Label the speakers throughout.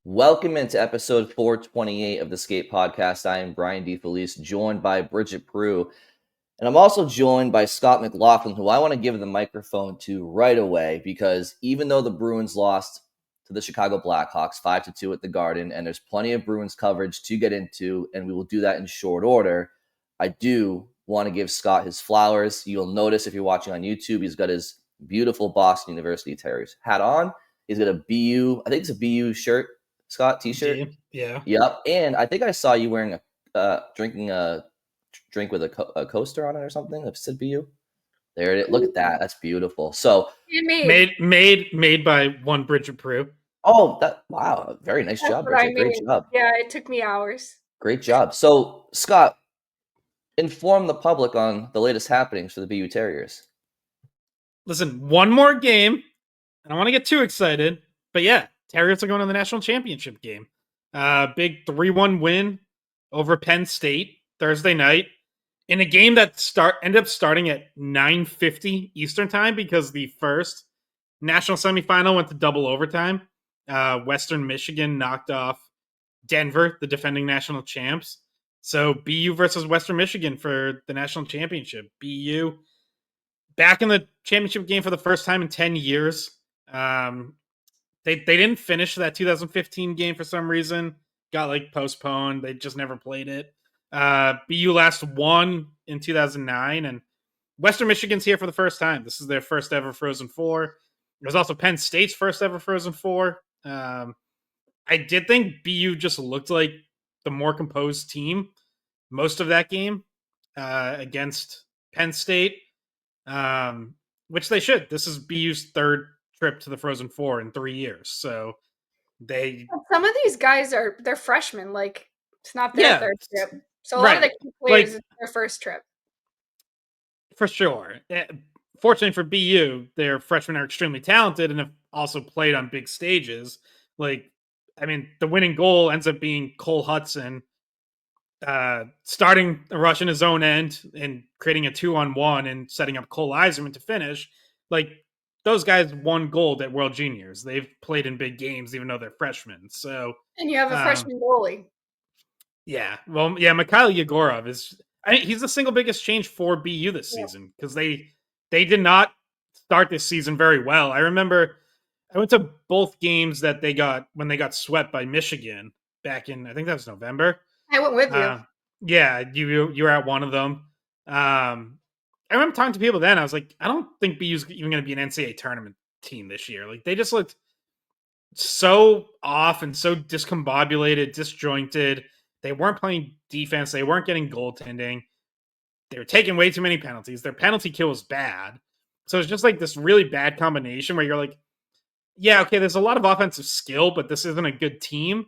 Speaker 1: Welcome into episode 428 of the Skate Podcast. I am Brian DeFelice, joined by Bridget Prue, and I'm also joined by Scott McLaughlin, who I want to give the microphone to right away because even though the Bruins lost to the Chicago Blackhawks 5-2 at the Garden, and there's plenty of Bruins coverage to get into, and we will do that in short order, I do want to give Scott his flowers. You'll notice if you're watching on YouTube, he's got his beautiful Boston University Terriers hat on. He's got a BU, I think it's a BU shirt, Scott, t-shirt.
Speaker 2: Yeah.
Speaker 1: Yep. And I think I saw you wearing drinking a drink with a coaster on it or something. Of Sid BU. There it is. Look at that. That's beautiful. So
Speaker 2: Made by one Bridget Prue.
Speaker 1: wow, very nice job, Bridget. Great job.
Speaker 3: Yeah, it took me hours.
Speaker 1: Great job. So Scott, inform the public on the latest happenings for the BU Terriers.
Speaker 2: Listen, one more game. I don't want to get too excited, but yeah, Terriers are going to the national championship game. Big 3-1 win over Penn State Thursday night in a game that ended up starting at 9:50 Eastern time because the first national semifinal went to double overtime. Western Michigan knocked off Denver, the defending national champs. So BU versus Western Michigan for the national championship. BU back in the championship game for the first time in 10 years. They didn't finish that 2015 game for some reason. Got postponed. They just never played it. BU last won in 2009, and Western Michigan's here for the first time. This is their first ever Frozen Four. It was also Penn State's first ever Frozen Four. I did think BU just looked like the more composed team most of that game against Penn State, which they should. This is BU's third trip to the Frozen Four in 3 years. So
Speaker 3: some of these guys they're freshmen. It's not their third trip. So a lot of the key players, it's their first trip.
Speaker 2: For sure. Fortunately for BU, their freshmen are extremely talented and have also played on big stages. The winning goal ends up being Cole Hudson starting a rush in his own end and creating a 2-on-1 and setting up Cole Eiserman to finish. Those guys won gold at World Juniors. They've played in big games, even though they're freshmen.
Speaker 3: And you have a freshman goalie.
Speaker 2: Yeah. Well, yeah, Mikhail Yegorov he's the single biggest change for BU this season because they did not start this season very well. I remember I went to both games that they got when they got swept by Michigan back in, I think that was November.
Speaker 3: I went with you.
Speaker 2: Yeah, you were at one of them. I remember talking to people then. I was like, I don't think BU's even going to be an NCAA tournament team this year. They just looked so off and so discombobulated, disjointed. They weren't playing defense. They weren't getting goaltending. They were taking way too many penalties. Their penalty kill was bad. So it's just this really bad combination where you're like, yeah, okay, there's a lot of offensive skill, but this isn't a good team.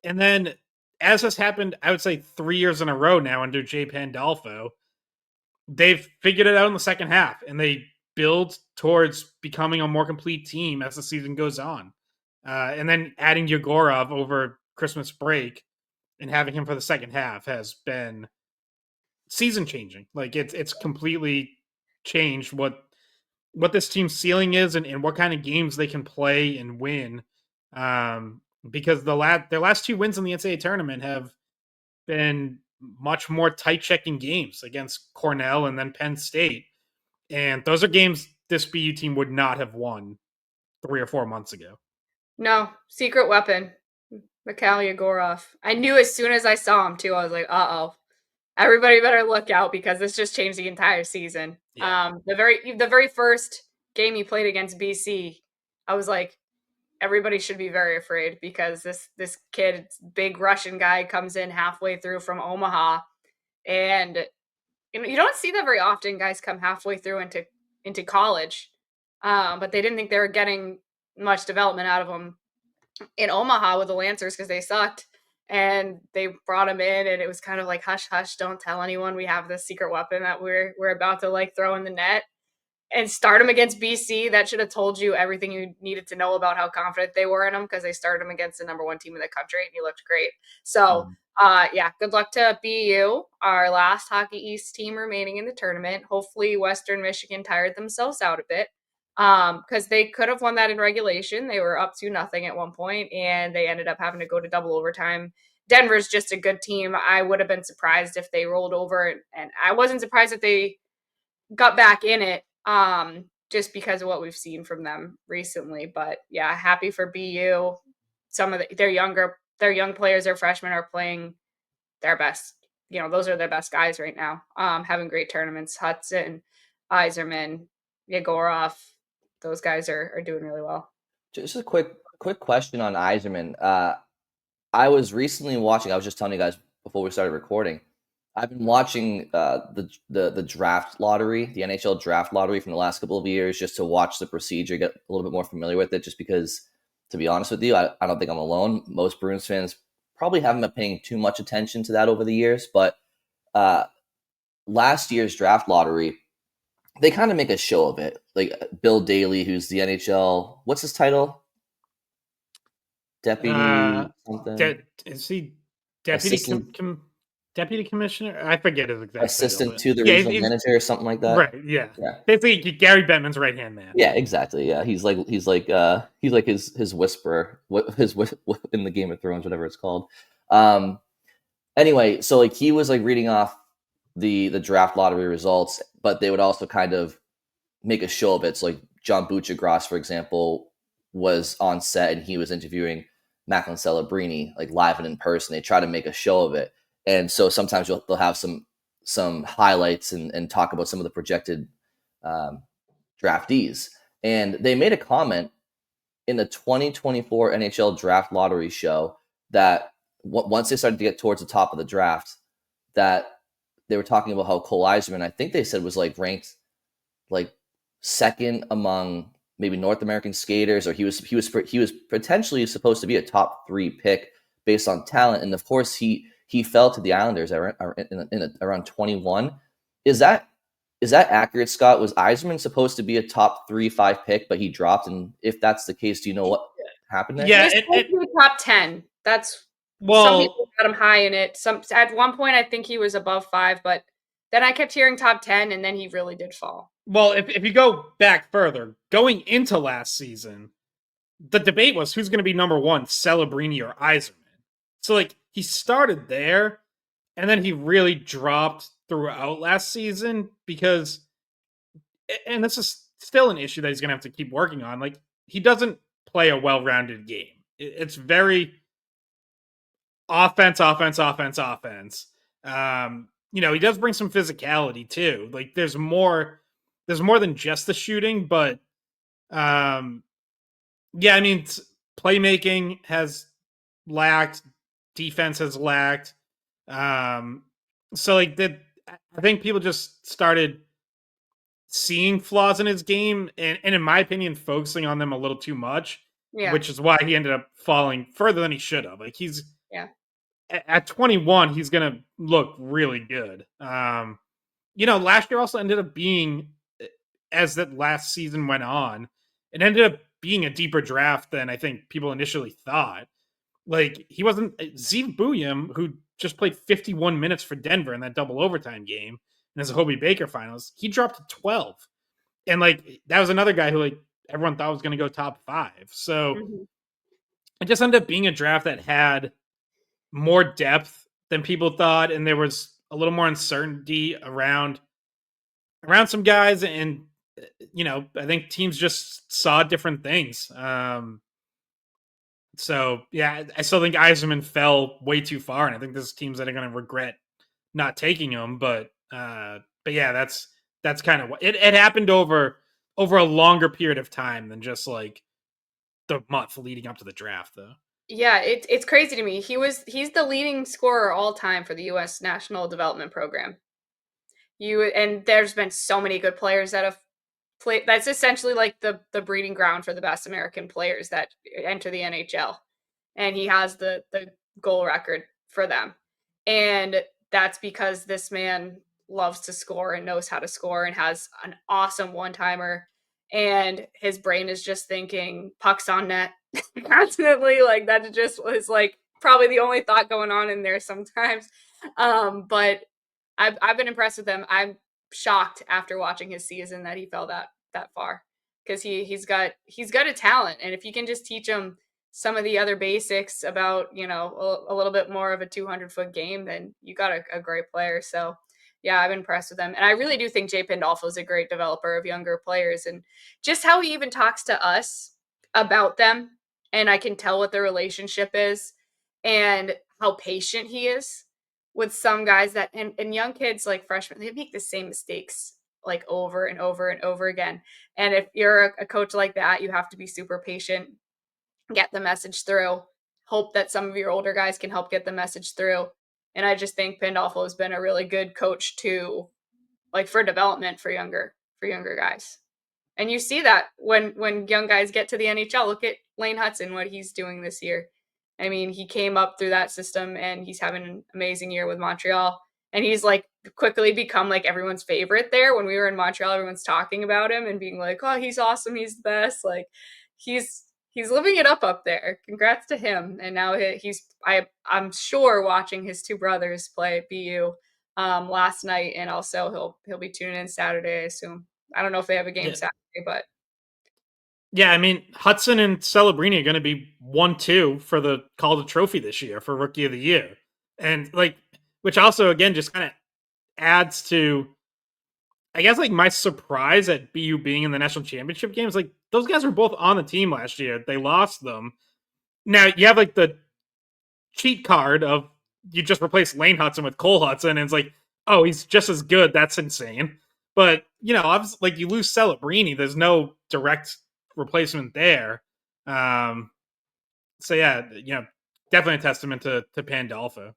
Speaker 2: And then, as has happened, I would say 3 years in a row now under Jay Pandolfo, they've figured it out in the second half, and they build towards becoming a more complete team as the season goes on. And then adding Yegorov over Christmas break and having him for the second half has been season changing. It's completely changed what this team's ceiling is and what kind of games they can play and win. Because their last 2 wins in the NCAA tournament have been much more tight checking games against Cornell and then Penn State. And those are games this BU team would not have won 3 or 4 months ago.
Speaker 3: No, secret weapon, Mikhail Yegorov. I knew as soon as I saw him too, I was like, uh-oh. Everybody better look out because this just changed the entire season. Yeah. The very first game he played against BC, I was like, everybody should be very afraid because this kid, big Russian guy, comes in halfway through from Omaha, and you don't see that very often. Guys come halfway through into college, but they didn't think they were getting much development out of him in Omaha with the Lancers because they sucked. And they brought him in, and it was kind of like, hush, hush, don't tell anyone we have this secret weapon that we're about to throw in the net. And start him against BC. That should have told you everything you needed to know about how confident they were in him because they started him against the number 1 team in the country, and he looked great. So, good luck to BU, our last Hockey East team remaining in the tournament. Hopefully Western Michigan tired themselves out a bit. because they could have won that in regulation. They were up 2-0 at one point, and they ended up having to go to double overtime. Denver's just a good team. I would have been surprised if they rolled over, and I wasn't surprised if they got back in it, just because of what we've seen from them recently. But yeah, happy for BU. Some of their young players, their freshmen, are playing their best. Those are their best guys right now. Having great tournaments. Hudson, Yzerman, Yegorov, those guys are doing really well.
Speaker 1: Just a quick question on Yzerman. I was recently watching. I was just telling you guys before we started recording. I've been watching the draft lottery, the NHL draft lottery from the last couple of years, just to watch the procedure, get a little bit more familiar with it. Just because, to be honest with you, I don't think I'm alone. Most Bruins fans probably haven't been paying too much attention to that over the years. But last year's draft lottery, they kind of make a show of it. Like Bill Daly, who's the NHL, what's his title? Deputy something.
Speaker 2: Is he deputy deputy commissioner? I forget his exact
Speaker 1: assistant
Speaker 2: title,
Speaker 1: to the regional manager or something like that.
Speaker 2: Right. Yeah. Basically, Gary Bettman's right hand man.
Speaker 1: Yeah, exactly. Yeah, he's like his whisperer, in the Game of Thrones, whatever it's called. Anyway, so he was reading off the draft lottery results, but they would also kind of make a show of it. So John Buccigross, for example, was on set and he was interviewing Macklin Celebrini live and in person. They try to make a show of it. And so sometimes they'll have some highlights and talk about some of the projected draftees. And they made a comment in the 2024 NHL draft lottery show that once they started to get towards the top of the draft, that they were talking about how Cole Yzerman, I think they said, was ranked second among maybe North American skaters, or he was potentially supposed to be a top 3 pick based on talent. And of course he fell to the Islanders around 21. Is that accurate, Scott? Was Yzerman supposed to be a top 3-5 pick, but he dropped? And if that's the case, do you know what happened there?
Speaker 3: Yeah, it top 10. That's some people got him high in it. At one point, I think he was above 5, but then I kept hearing top 10, and then he really did fall.
Speaker 2: Well, if you go back further, going into last season, the debate was who's going to be number 1, Celebrini or Yzerman. So he started there, and then he really dropped throughout last season because, and this is still an issue that he's going to have to keep working on. He doesn't play a well-rounded game. It's very offense. He does bring some physicality too. There's more than just the shooting, but playmaking has lacked, defense has lacked. So I think people just started seeing flaws in his game and in my opinion, focusing on them a little too much. Yeah. Which is why he ended up falling further than he should have. He's at 21, he's gonna look really good. Last year also ended up being, as that last season went on, it ended up being a deeper draft than I think people initially thought. He wasn't Zeev Buyam, who just played 51 minutes for Denver in that double overtime game in the Hobey Baker finals. He dropped to 12, and that was another guy who everyone thought was going to go top 5. So it just ended up being a draft that had more depth than people thought, and there was a little more uncertainty around some guys, and I think teams just saw different things. So yeah, I still think Yzerman fell way too far, and I think there's teams that are going to regret not taking him. But yeah, that's kind of what it happened over a longer period of time than just the month leading up to the draft, though.
Speaker 3: Yeah, it's crazy to me. He's the leading scorer all time for the U.S. National Development Program. And there's been so many good players that have played. That's essentially the breeding ground for the best American players that enter the NHL, and he has the goal record for them. And that's because this man loves to score and knows how to score and has an awesome one-timer. And his brain is just thinking pucks on net constantly. That just was probably the only thought going on in there sometimes. But I've been impressed with him. I'm shocked after watching his season that he fell that far. because he's got a talent, and if you can just teach him some of the other basics about, you know, a little bit more of a 200-foot game, then you got a great player. So yeah, I'm impressed with them. And I really do think Jay Pandolfo is a great developer of younger players, and just how he even talks to us about them. And I can tell what their relationship is and how patient he is with some guys that, and young kids like freshmen, they make the same mistakes like over and over and over again. And if you're a coach like that, you have to be super patient, get the message through, hope that some of your older guys can help get the message through. And I just think Pandolfo has been a really good coach to, like, for development for younger guys. And you see that when young guys get to the NHL. Look at Lane Hudson, what he's doing this year. I mean, he came up through that system and he's having an amazing year with Montreal. And he's like quickly become like everyone's favorite there. When we were in Montreal, everyone's talking about him and being like, "Oh, he's awesome. He's the best." Like he's living it up there. Congrats to him. And now I'm sure watching his two brothers play at BU last night, and also he'll be tuning in Saturday, I assume. I don't know if they have a game Saturday, but
Speaker 2: yeah, I mean, Hudson and Celebrini are going to be 1-2 for the Calder Trophy this year for Rookie of the Year, and like, which also again just kind of adds to, I guess, like my surprise at BU being in the national championship games. Like those guys were both on the team last year. They lost them. Now you have like the cheat card of you just replace Lane Hudson with Cole Hudson, and it's like, oh, he's just as good. That's insane. But you know, obviously, like you lose Celebrini, there's no direct replacement there. So yeah, you know, definitely a testament to Pandolfo.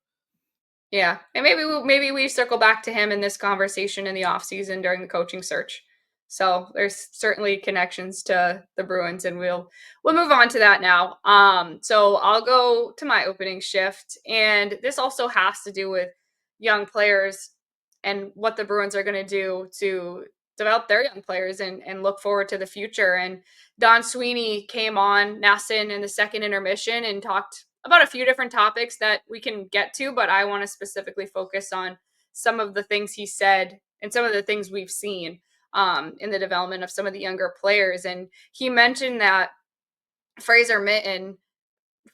Speaker 3: yeah, and maybe we circle back to him in this conversation in the off season during the coaching search. So there's certainly connections to the Bruins, and we'll move on to that now. So I'll go to my opening shift, and this also has to do with young players and what the Bruins are going to do to develop their young players and look forward to the future. And Don Sweeney came on NASN in the second intermission and talked about a few different topics that we can get to, but I want to specifically focus on some of the things he said and some of the things we've seen in the development of some of the younger players. And he mentioned that Fraser Mitten,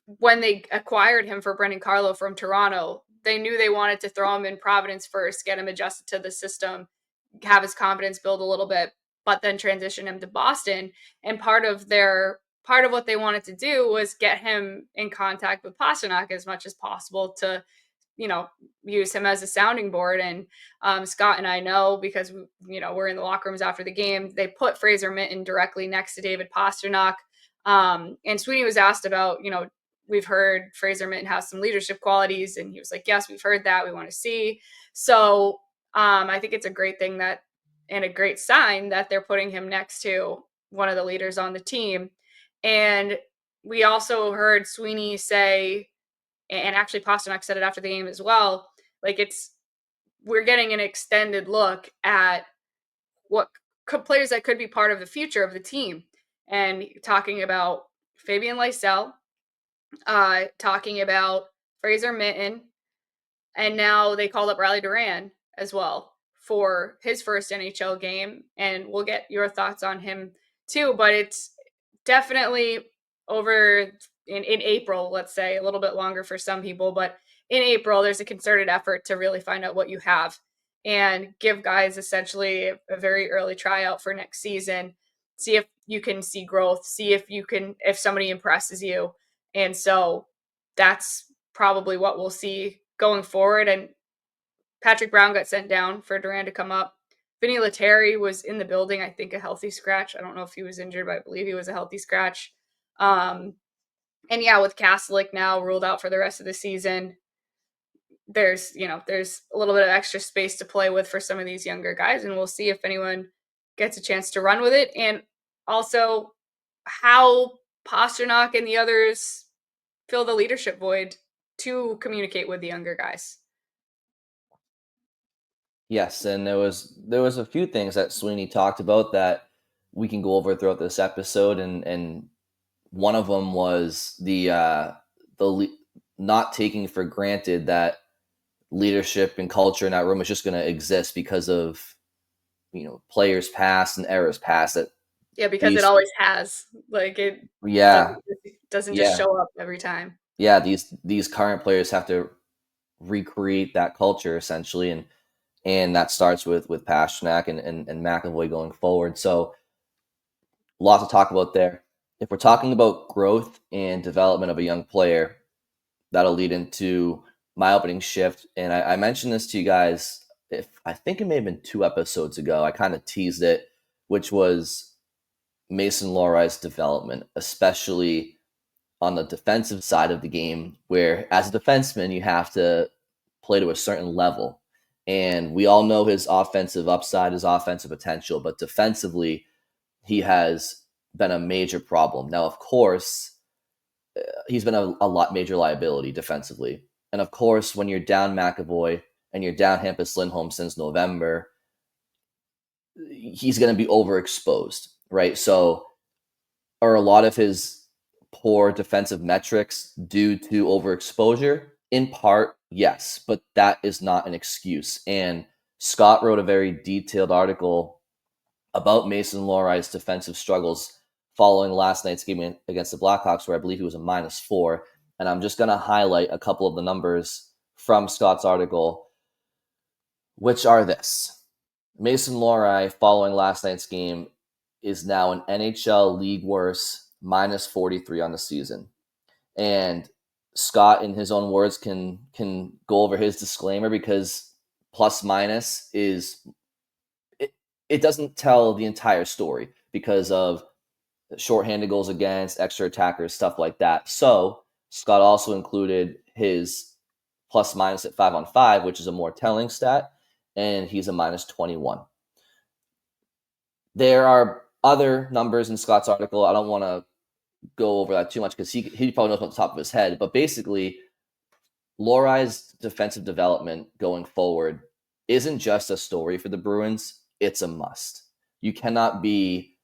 Speaker 3: when they acquired him for Brendan Carlo from Toronto, they knew they wanted to throw him in Providence first, get him adjusted to the system, have his confidence build a little bit, but then transition him to Boston. And part of what they wanted to do was get him in contact with Pastrnak as much as possible to, you know, use him as a sounding board. And Scott and I know, because, you know, we're in the locker rooms after the game, they put Fraser Mitten directly next to David Pastrnak. And Sweeney was asked about, you know, we've heard Fraser Mitten has some leadership qualities, and he was like, yes, we've heard that. We want to see. So I think it's a great thing that, and a great sign that they're putting him next to one of the leaders on the team. And we also heard Sweeney say, and actually Pastrnak said it after the game as well, like we're getting an extended look at what players that could be part of the future of the team. And talking about Fabian Lysell, talking about Fraser Mitten, and now they called up Riley Duran as well for his first NHL game. And we'll get your thoughts on him too, but it's definitely over in April, let's say, a little bit longer for some people, but in April, there's a concerted effort to really find out what you have and give guys essentially a very early tryout for next season. See if you can see growth, see if somebody impresses you. And so that's probably what we'll see going forward. And Patrick Brown got sent down for Duran to come up. Vinny Lettieri was in the building, I think a healthy scratch. I don't know if he was injured, but I believe he was a healthy scratch. And yeah, with Kastelik now ruled out for the rest of the season, there's a little bit of extra space to play with for some of these younger guys, and we'll see if anyone gets a chance to run with it. And also how Pastrnak and the others fill the leadership void to communicate with the younger guys.
Speaker 1: Yes, and there was a few things that Sweeney talked about that we can go over throughout this episode, and one of them was not taking for granted that leadership and culture in that room is just going to exist because of, you know, players past and eras past, that
Speaker 3: Yeah, because it
Speaker 1: These,
Speaker 3: always has. Like it
Speaker 1: yeah,
Speaker 3: doesn't just
Speaker 1: yeah,
Speaker 3: show up every time.
Speaker 1: yeah. These current players have to recreate that culture essentially, and that starts with Pastrnak and McAvoy going forward. So a lot to talk about there. If we're talking about growth and development of a young player, that'll lead into my opening shift. And I mentioned this to you guys, if I think it may have been 2 episodes ago. I kind of teased it, which was Mason Lohrei's development, especially on the defensive side of the game, where as a defenseman, you have to play to a certain level. And we all know his offensive upside, his offensive potential, but defensively, he has been a major problem. Now, of course, he's been a lot major liability defensively. And of course, when you're down McAvoy and you're down Hampus Lindholm since November, he's going to be overexposed, right? So, are a lot of his poor defensive metrics due to overexposure? In part, yes, but that is not an excuse. And Scott wrote a very detailed article about Mason Lohrei's defensive struggles following last night's game against the Blackhawks, where I believe he was a -4. And I'm just going to highlight a couple of the numbers from Scott's article, which are this. Mason Lohrei, following last night's game, is now an NHL league worst -43 on the season. And Scott, in his own words, can go over his disclaimer because plus minus is it doesn't tell the entire story because of shorthanded goals against, extra attackers, stuff like that. So Scott also included his plus minus at 5-on-5, which is a more telling stat, and he's a -21. There are other numbers in Scott's article. I don't want to go over that too much because he probably knows off the top of his head. But basically, Lohrei's defensive development going forward isn't just a story for the Bruins. It's a must. You cannot be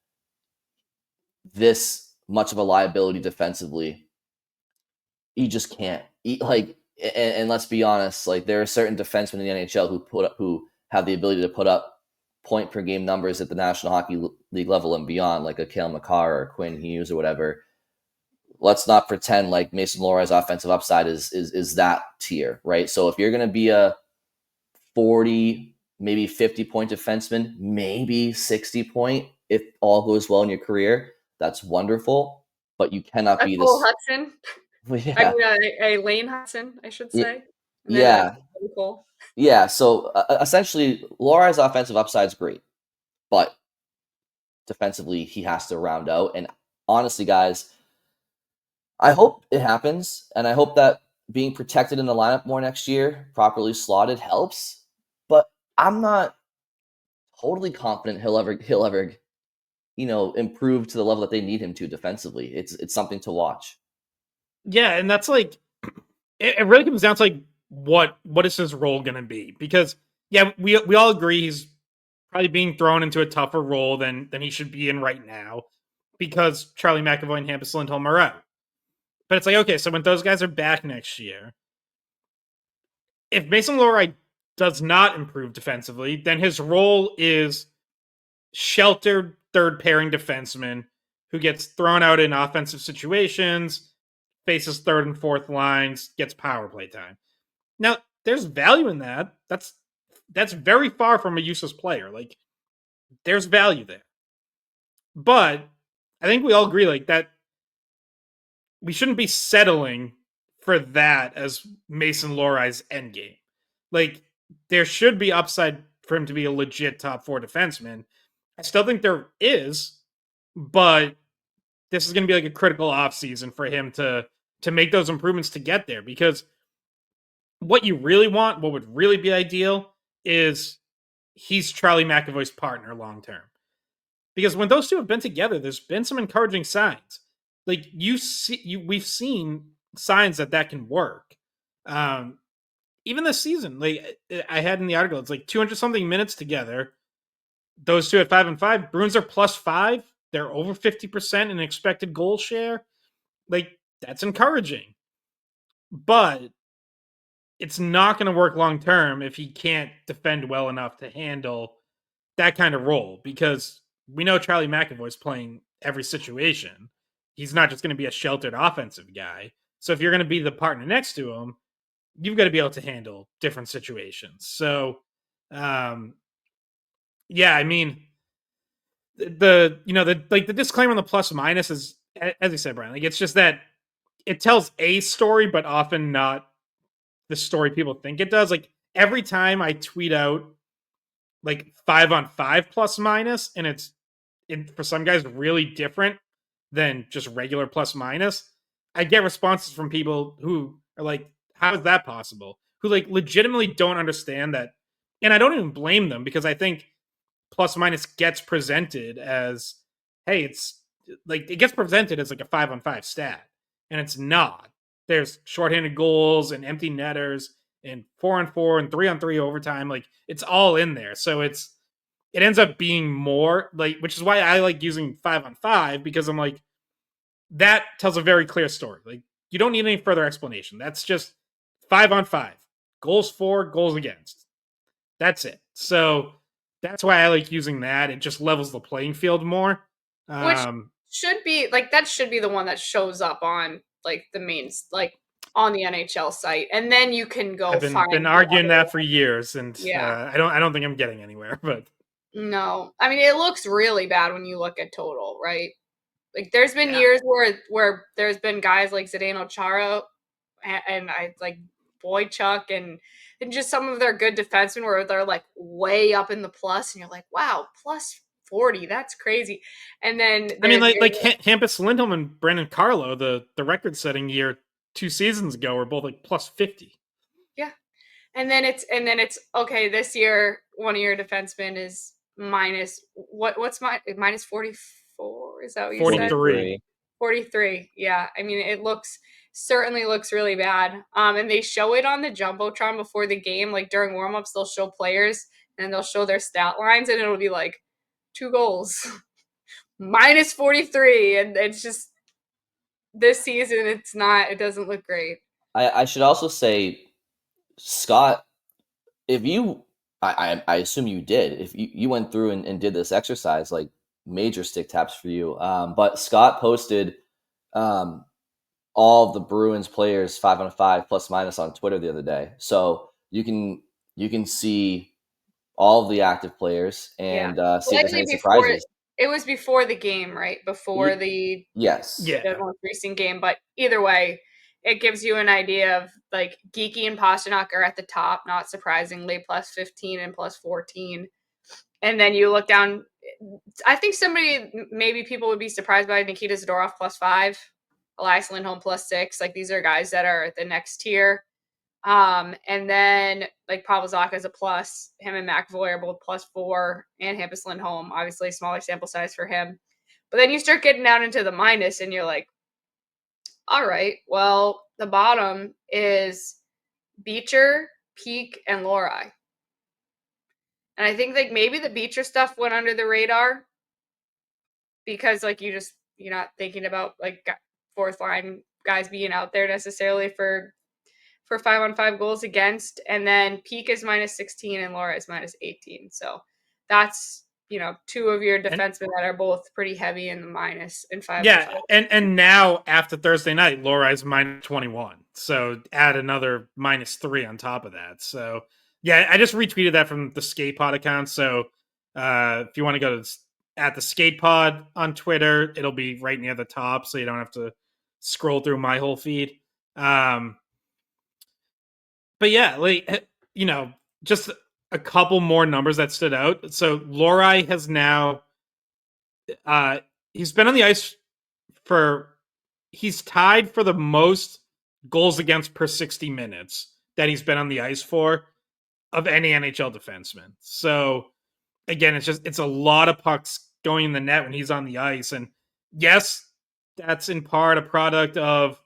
Speaker 1: this much of a liability defensively. You just can't. And let's be honest, like there are certain defensemen in the NHL who have the ability to put up point per game numbers at the National Hockey League level and beyond, like a Cale Makar or Quinn Hughes or whatever. Let's not pretend like Mason Lohrei's offensive upside is that tier, right? So if you're going to be a 40, maybe 50 point defenseman, maybe 60 point, if all goes well in your career, that's wonderful. But you cannot
Speaker 3: A
Speaker 1: be
Speaker 3: Cole
Speaker 1: this.
Speaker 3: Hudson. I
Speaker 1: Yeah,
Speaker 3: mean, a Lane Hudson, I should say. And then
Speaker 1: yeah,
Speaker 3: Cole.
Speaker 1: yeah. So essentially, Lohrei's offensive upside is great, but defensively, he has to round out. And honestly, guys, I hope it happens, and I hope that being protected in the lineup more next year, properly slotted, helps. But I'm not totally confident he'll ever improve to the level that they need him to defensively. It's something to watch.
Speaker 2: Yeah, and that's like it really comes down to like what is his role going to be? Because yeah, we all agree he's probably being thrown into a tougher role than he should be in right now because Charlie McAvoy and Hampus Lindholm are out. But it's like, okay, so when those guys are back next year, if Mason Lohrei does not improve defensively, then his role is sheltered third pairing defenseman who gets thrown out in offensive situations, faces third and fourth lines, gets power play time. Now, there's value in that. That's very far from a useless player. Like, there's value there. But I think we all agree like that we shouldn't be settling for that as Mason Lohrei's endgame. Like, there should be upside for him to be a legit top 4 defenseman. I still think there is, but this is going to be like a critical offseason for him to make those improvements to get there, because what you really want, what would really be ideal, is he's Charlie McAvoy's partner long term. Because when those two have been together, there's been some encouraging signs. Like we've seen signs that can work. Even this season, like I had in the article, it's like 200 something minutes together. Those two at 5-5. Bruins are +5. They're over 50% in expected goal share. Like, that's encouraging. But it's not going to work long term if he can't defend well enough to handle that kind of role, because we know Charlie McAvoy's playing every situation. He's not just going to be a sheltered offensive guy. So if you're going to be the partner next to him, you've got to be able to handle different situations. So, yeah, I mean, the disclaimer on the plus minus is, as you said, Brian, like it's just that it tells a story, but often not the story people think it does. Like every time I tweet out like 5-on-5 plus minus, and it's for some guys really different than just regular plus minus, I get responses from people who are like, how is that possible? Who like legitimately don't understand that. And I don't even blame them, because I think plus minus gets presented as, hey, it's like it gets presented as like a 5-on-5 stat, and it's not. There's shorthanded goals and empty netters and 4-on-4 and 3-on-3 overtime. Like it's all in there. So it ends up being more like, which is why I like using 5-on-5, because I'm like, that tells a very clear story. Like you don't need any further explanation. That's just 5-on-5, goals for, goals against. That's it. So that's why I like using that. It just levels the playing field more.
Speaker 3: Which should be like, that should be the one that shows up on like the mains, like on the NHL site, and then you can go.
Speaker 2: I've been arguing that for years, and I don't think I'm getting anywhere. But
Speaker 3: no, I mean it looks really bad when you look at total, right? Like there's been years where there's been guys like Zdeno Chara and I like Boychuk and just some of their good defensemen where they're like way up in the plus, and you're like, wow, plus 40, that's crazy. And then
Speaker 2: I mean, like Hampus Lindholm and Brandon Carlo, the record-setting year 2 seasons ago, were both like plus 50.
Speaker 3: Yeah, and then it's okay. This year, one of your defensemen is minus what's minus 44? Is that what you
Speaker 2: 43.
Speaker 3: said? 43. Yeah, I mean it certainly looks really bad. And they show it on the jumbotron before the game, like during warmups. They'll show players and they'll show their stat lines, and it'll be like 2 goals, minus 43, and it's just this season. It doesn't look great.
Speaker 1: I should also say, Scott, if you, I assume you did, if you went through and did this exercise, like major stick taps for you. But Scott posted all of the Bruins players 5-on-5 plus minus on Twitter the other day, so you can see all of the active players and see if there's any surprises.
Speaker 3: It was before the game, right? Before the most recent game, but either way, it gives you an idea of like Geeky and Pastrnak are at the top, not surprisingly, plus 15 and plus 14. And then you look down. I think maybe people would be surprised by Nikita Zadorov plus 5, Elias Lindholm plus 6. Like these are guys that are at the next tier. And then like Pavel Zacha is a plus. Him and McAvoy are both plus 4, and Hampus Lindholm, obviously smaller sample size for him. But then you start getting down into the minus, and you're like, all right, well, the bottom is Beecher, Peak, and Lohrei. And I think like maybe the Beecher stuff went under the radar because like you're not thinking about like fourth line guys being out there necessarily for 5-on-5 goals against. And then Peak is minus 16 and Lohrei is minus 18. So that's, 2 of your defensemen that are both pretty heavy in the minus in 5.
Speaker 2: Yeah, and now after Thursday night, Lohrei's minus 21. So add another minus 3 on top of that. So yeah, I just retweeted that from the Skate Pod account. So if you want to go to at the Skate Pod on Twitter, it'll be right near the top, so you don't have to scroll through my whole feed. But yeah, like just a couple more numbers that stood out. So Lohrei has now he's been on the ice he's tied for the most goals against per 60 minutes that he's been on the ice for of any NHL defenseman. So again, it's a lot of pucks going in the net when he's on the ice. And yes, that's in part a product of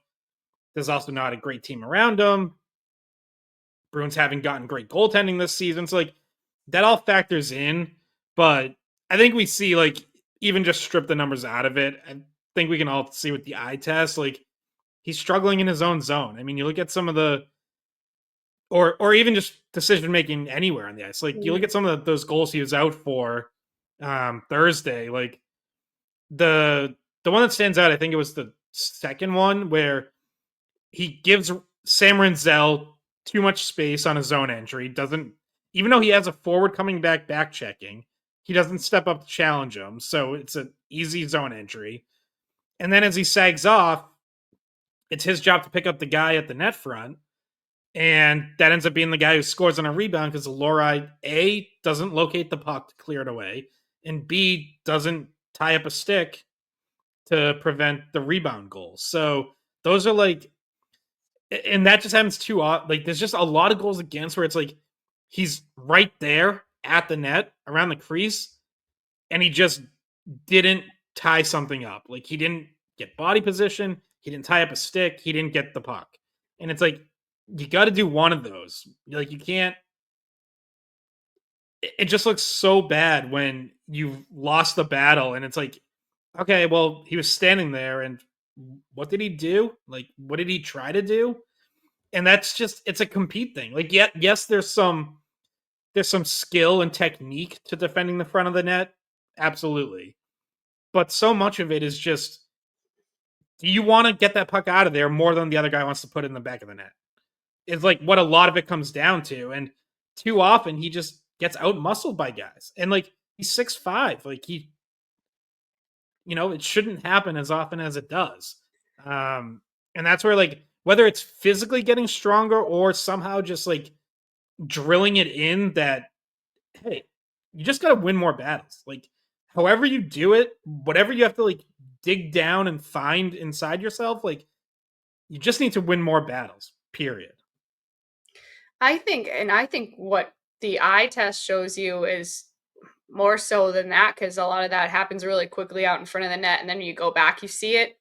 Speaker 2: there's also not a great team around him. Bruins haven't gotten great goaltending this season. So like that all factors in, but I think we see like even just strip the numbers out of it. I think we can all see with the eye test, like he's struggling in his own zone. I mean, you look at some of the, or even just decision making anywhere on the ice. Like you look at some of those goals he was out for Thursday. Like the one that stands out, I think it was the second one where he gives Sam Renzel too much space on his zone entry. Doesn't, even though he has a forward coming back checking, he doesn't step up to challenge him. So it's an easy zone entry. And then as he sags off, it's his job to pick up the guy at the net front. And that ends up being the guy who scores on a rebound because Lohrei, A, doesn't locate the puck to clear it away, and B, doesn't tie up a stick to prevent the rebound goal. So those are like, and that just happens too often. Like there's just a lot of goals against where it's like he's right there at the net around the crease, and he just didn't tie something up. Like he didn't get body position, he didn't tie up a stick, he didn't get the puck. And it's like, you got to do one of those. Like you can't. It just looks so bad when you've lost the battle, and it's like, okay, well, he was standing there, and what did he do? Like, what did he try to do? And that's just, it's a compete thing. Like, yes, there's some skill and technique to defending the front of the net, absolutely, but so much of it is just, do you want to get that puck out of there more than the other guy wants to put it in the back of the net? Is like what a lot of it comes down to. And too often he just gets out muscled by guys. And like he's 6'5". Like it shouldn't happen as often as it does. And that's where like whether it's physically getting stronger or somehow just like drilling it in that, hey, you just gotta win more battles. Like however you do it, whatever you have to like dig down and find inside yourself, like you just need to win more battles, period.
Speaker 3: I think what the eye test shows you is more so than that, because a lot of that happens really quickly out in front of the net, and then you go back, you see it.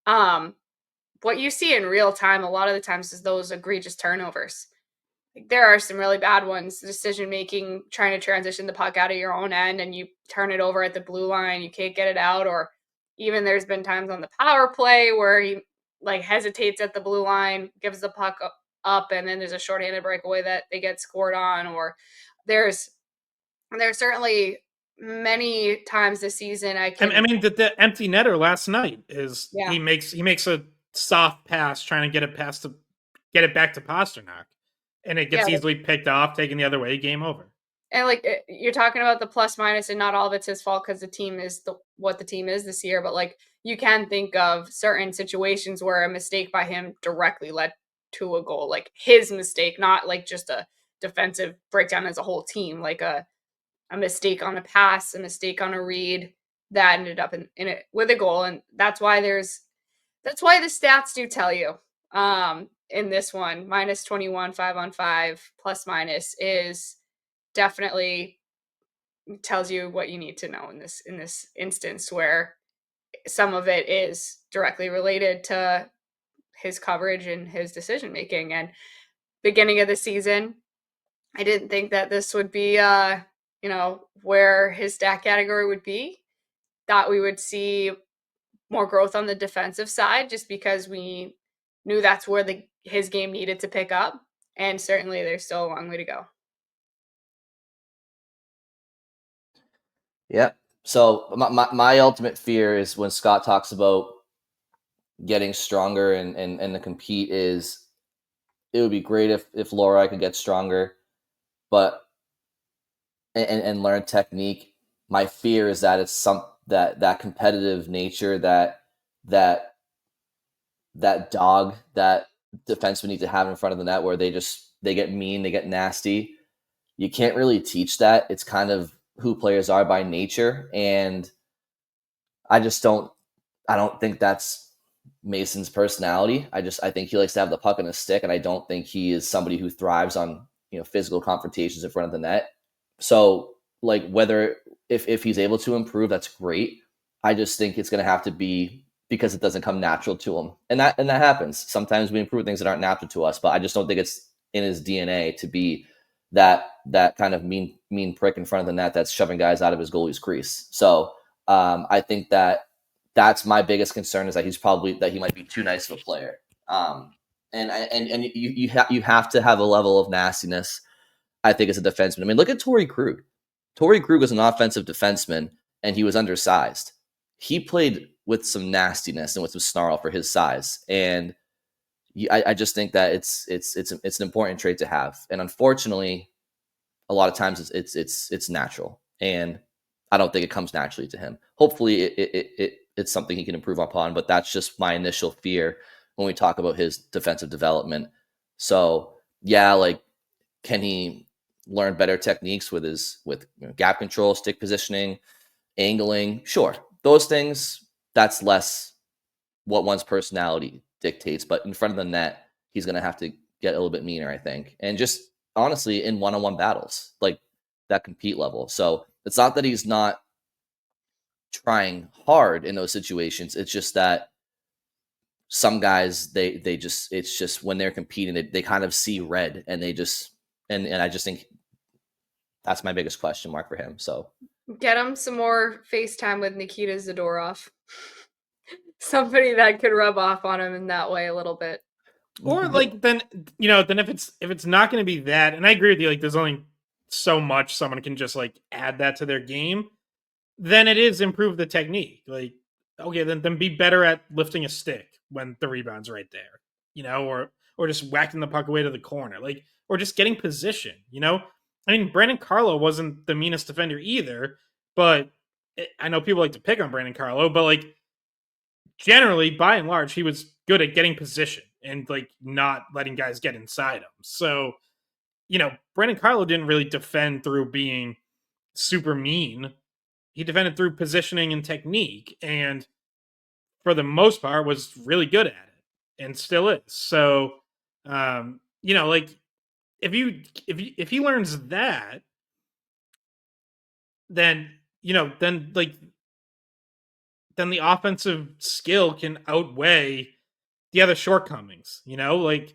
Speaker 3: What you see in real time a lot of the times is those egregious turnovers. Like, there are some really bad ones. Decision making, trying to transition the puck out of your own end, and you turn it over at the blue line, you can't get it out, or even there's been times on the power play where he like hesitates at the blue line, gives the puck up, and then there's a shorthanded breakaway that they get scored on. Or there's certainly many times this season
Speaker 2: I mean, the empty netter last night is he makes a soft pass trying to get it back to Pastrnak, and it gets easily picked off, taken the other way, game over.
Speaker 3: And like you're talking about the plus minus, and not all of it's his fault because the team is what the team is this year. But like you can think of certain situations where a mistake by him directly led to a goal, like his mistake, not like just a defensive breakdown as a whole team, like a mistake on a pass, a mistake on a read that ended up in it with a goal. And that's why the stats do tell you in this one, minus 21, 5-on-5, plus minus is definitely tells you what you need to know in this instance, where some of it is directly related to his coverage and his decision making. And beginning of the season, I didn't think that this would be where his stat category would be. Thought we would see more growth on the defensive side, just because we knew that's where his game needed to pick up. And certainly there's still a long way to go.
Speaker 1: Yep. So my ultimate fear is when Scott talks about getting stronger and the compete is, it would be great if Lohrei could get stronger, but and learn technique. My fear is that it's that competitive nature, that dog that defensemen need to have in front of the net, where they get mean, they get nasty. You can't really teach that. It's kind of who players are by nature, and I don't think that's Mason's personality. I think he likes to have the puck in his stick, and I don't think he is somebody who thrives on physical confrontations in front of the net. So like whether if he's able to improve, that's great. I just think it's going to have to be because it doesn't come natural to him, and that happens. Sometimes we improve things that aren't natural to us, but I just don't think it's in his DNA to be that kind of mean prick in front of the net that's shoving guys out of his goalie's crease. So I think that's my biggest concern, is that he might be too nice of a player. And you have to have a level of nastiness, I think, as a defenseman. I mean, look at Torrey Krug. Torrey Krug was an offensive defenseman, and he was undersized. He played with some nastiness and with some snarl for his size, and I just think that it's an important trait to have. And unfortunately, a lot of times it's natural, and I don't think it comes naturally to him. Hopefully, it's something he can improve upon, but that's just my initial fear when we talk about his defensive development. So yeah, like, can he learn better techniques with gap control, stick positioning, angling? Sure, those things, that's less what one's personality dictates. But in front of the net, he's going to have to get a little bit meaner, I think, and just honestly in one-on-one battles, like that compete level. So it's not that he's not trying hard in those situations. It's just that some guys, they just, it's just when they're competing, they kind of see red, and they just, and I just think that's my biggest question mark for him. So
Speaker 3: get him some more FaceTime with Nikita Zadorov. Somebody that could rub off on him in that way a little bit.
Speaker 2: Or like, then if it's not going to be that, and I agree with you, like, there's only so much someone can just like add that to their game, then it is improve the technique. Like, okay, then be better at lifting a stick when the rebound's right there, or just whacking the puck away to the corner, like, or just getting position. I mean, Brandon Carlo wasn't the meanest defender either, but I know people like to pick on Brandon Carlo, but like, generally, by and large, he was good at getting position and like not letting guys get inside him. So, Brandon Carlo didn't really defend through being super mean. He defended through positioning and technique, and for the most part was really good at it, and still is. So, like, if he learns that, then then the offensive skill can outweigh the other shortcomings. Like,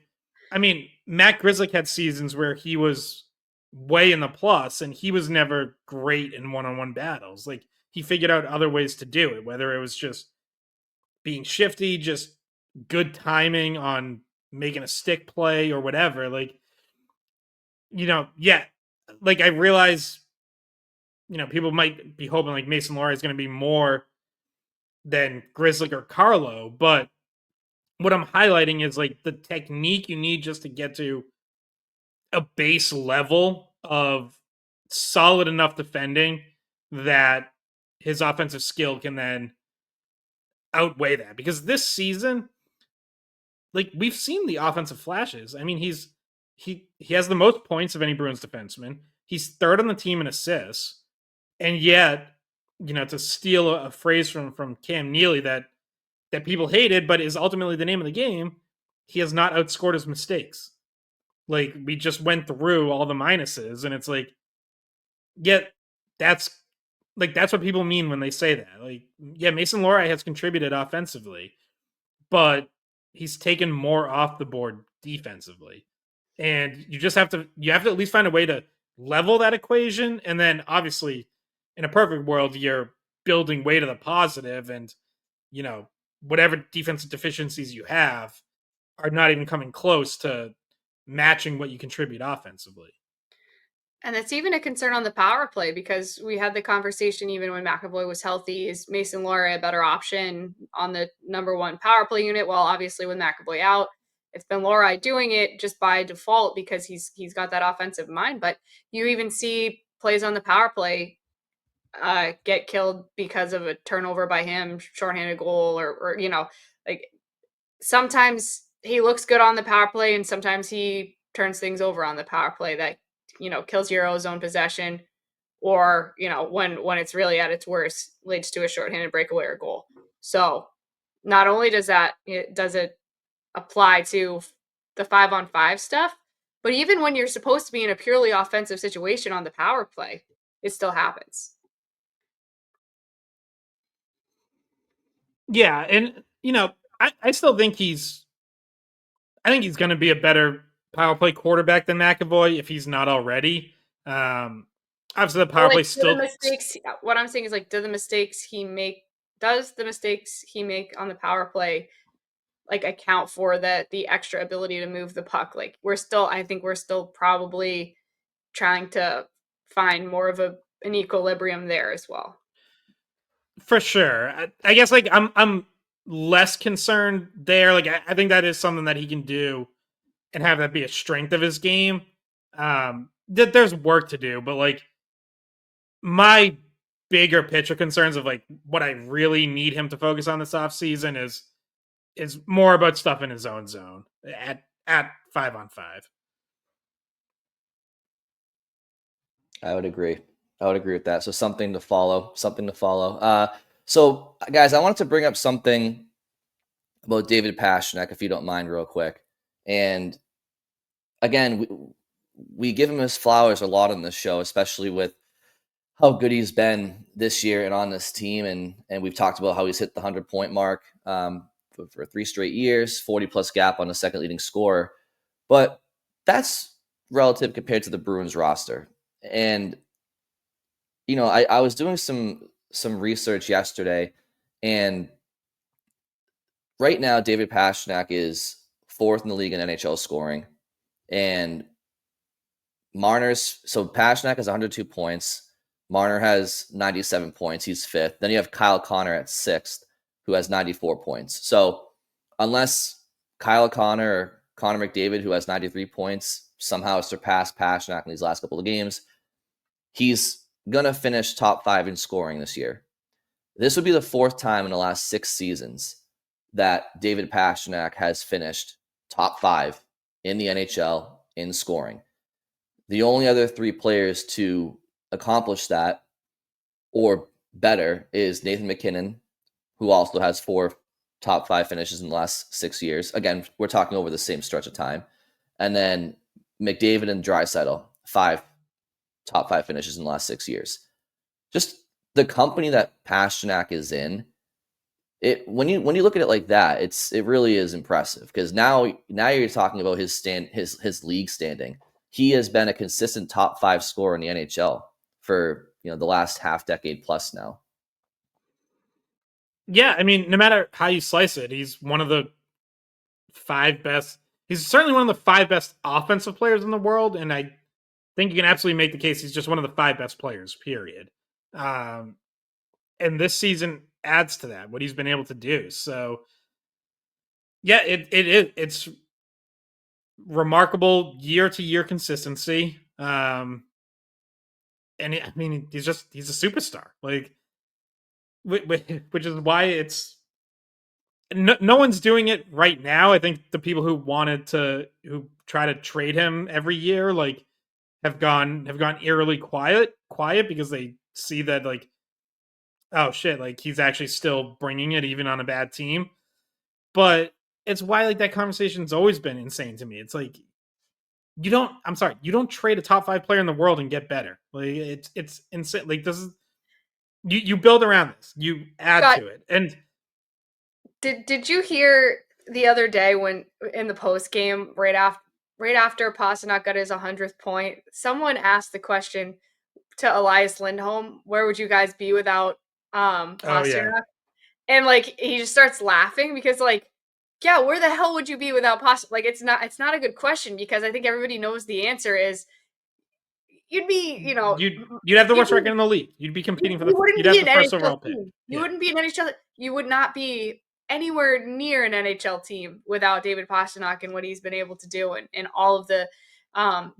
Speaker 2: I mean, Matt Grzelcyk had seasons where he was way in the plus, and he was never great in one-on-one battles. Like, he figured out other ways to do it, whether it was just being shifty, just good timing on making a stick play or whatever. Like, yeah, like, I realize, people might be hoping like Mason Lohrei is going to be more than Grzelcyk or Carlo, but what I'm highlighting is like the technique you need just to get to a base level of solid enough defending that his offensive skill can then outweigh that. Because this season, like, we've seen the offensive flashes. I mean, he has the most points of any Bruins defenseman. He's third on the team in assists, and yet, to steal a phrase from Cam Neely that people hated, but is ultimately the name of the game, he has not outscored his mistakes. Like, we just went through all the minuses, and it's like, yeah, that's what people mean when they say that. Like, yeah, Mason Lohrei has contributed offensively, but he's taken more off the board defensively. And you have to at least find a way to level that equation. And then obviously, in a perfect world, you're building way to the positive, and whatever defensive deficiencies you have are not even coming close to matching what you contribute offensively.
Speaker 3: And it's even a concern on the power play, because we had the conversation even when McAvoy was healthy. Is Mason Lohrei a better option on the number one power play unit? Well, obviously with McAvoy out, it's been Lohrei doing it just by default because he's got that offensive mind. But you even see plays on the power play get killed because of a turnover by him, shorthanded goal, or like, sometimes he looks good on the power play and sometimes he turns things over on the power play that kills your own possession, or when it's really at its worst, leads to a shorthanded breakaway or goal. So not only does it apply to the 5-on-5 stuff, but even when you're supposed to be in a purely offensive situation on the power play, it still happens.
Speaker 2: Yeah, and I still think he's going to be a better power play quarterback than McAvoy if he's not already. Obviously, the power play still.
Speaker 3: What I'm saying is, like, does the mistakes he make on the power play like account for the extra ability to move the puck? Like, I think we're still probably trying to find more of a an equilibrium there as well.
Speaker 2: For sure. I guess like I'm less concerned there. Like I think that is something that he can do and have that be a strength of his game. That there's work to do, but like my bigger picture concerns of like what I really need him to focus on this offseason is more about stuff in his own zone at 5-on-5.
Speaker 1: I would agree. I would agree with that. So something to follow. So guys, I wanted to bring up something about David Pastrnak, if you don't mind, real quick. And again, we give him his flowers a lot on this show, especially with how good he's been this year and on this team. And we've talked about how he's hit the 100-point mark for 3 straight years, 40-plus gap on the second leading scorer. But that's relative compared to the Bruins roster. And, you know, I was doing some research yesterday, and right now David Pastrnak is 4th in the league in NHL scoring. And Pastrnak has 102 points. Marner has 97 points. He's 5th. Then you have Kyle Connor at 6th, who has 94 points. So unless Kyle Connor or Connor McDavid, who has 93 points, somehow surpassed Pastrnak in these last couple of games, he's going to finish top 5 in scoring this year. This would be the 4th time in the last 6 seasons that David Pastrnak has finished top 5 in the NHL in scoring. The only other 3 players to accomplish that or better is Nathan MacKinnon, who also has 4 top 5 finishes in the last 6 years. Again, we're talking over the same stretch of time. And then McDavid and Draisaitl, 5 top 5 finishes in the last 6 years. Just the company that Pastrnak is in, when you look at it like that, it really is impressive, because now you're talking about his league standing. He has been a consistent top 5 scorer in the NHL for the last half decade plus now.
Speaker 2: Yeah, I mean, no matter how you slice it, he's one of the 5 best. He's certainly one of the 5 best offensive players in the world, and I think you can absolutely make the case he's just one of the 5 best players, period. And this season adds to that, what he's been able to do. So, yeah, it's remarkable year-to-year consistency. And I mean, he's a superstar, like, which is why it's no one's doing it right now. I think the people who try to trade him every year, like, have gone eerily quiet because they see that, like, oh shit, like, he's actually still bringing it even on a bad team. But it's why, like, that conversation's always been insane to me. It's like, you don't trade a top 5 player in the world and get better. Like, it's insane. Like, this is you build around this, you add to it. And
Speaker 3: did you hear the other day when in the post game right after Pastrnak got his 100th point, someone asked the question to Elias Lindholm, where would you guys be without Pastrnak?
Speaker 2: Oh, yeah.
Speaker 3: And like, he just starts laughing because, like, yeah, where the hell would you be without Pastrnak? Like, it's not a good question, because I think everybody knows the answer is you'd be,
Speaker 2: you'd have the worst record in the league. You'd be competing for you'd have the first overall pick.
Speaker 3: You wouldn't be an NHL. You would not be anywhere near an NHL team without David Pastrnak and what he's been able to do, and all of the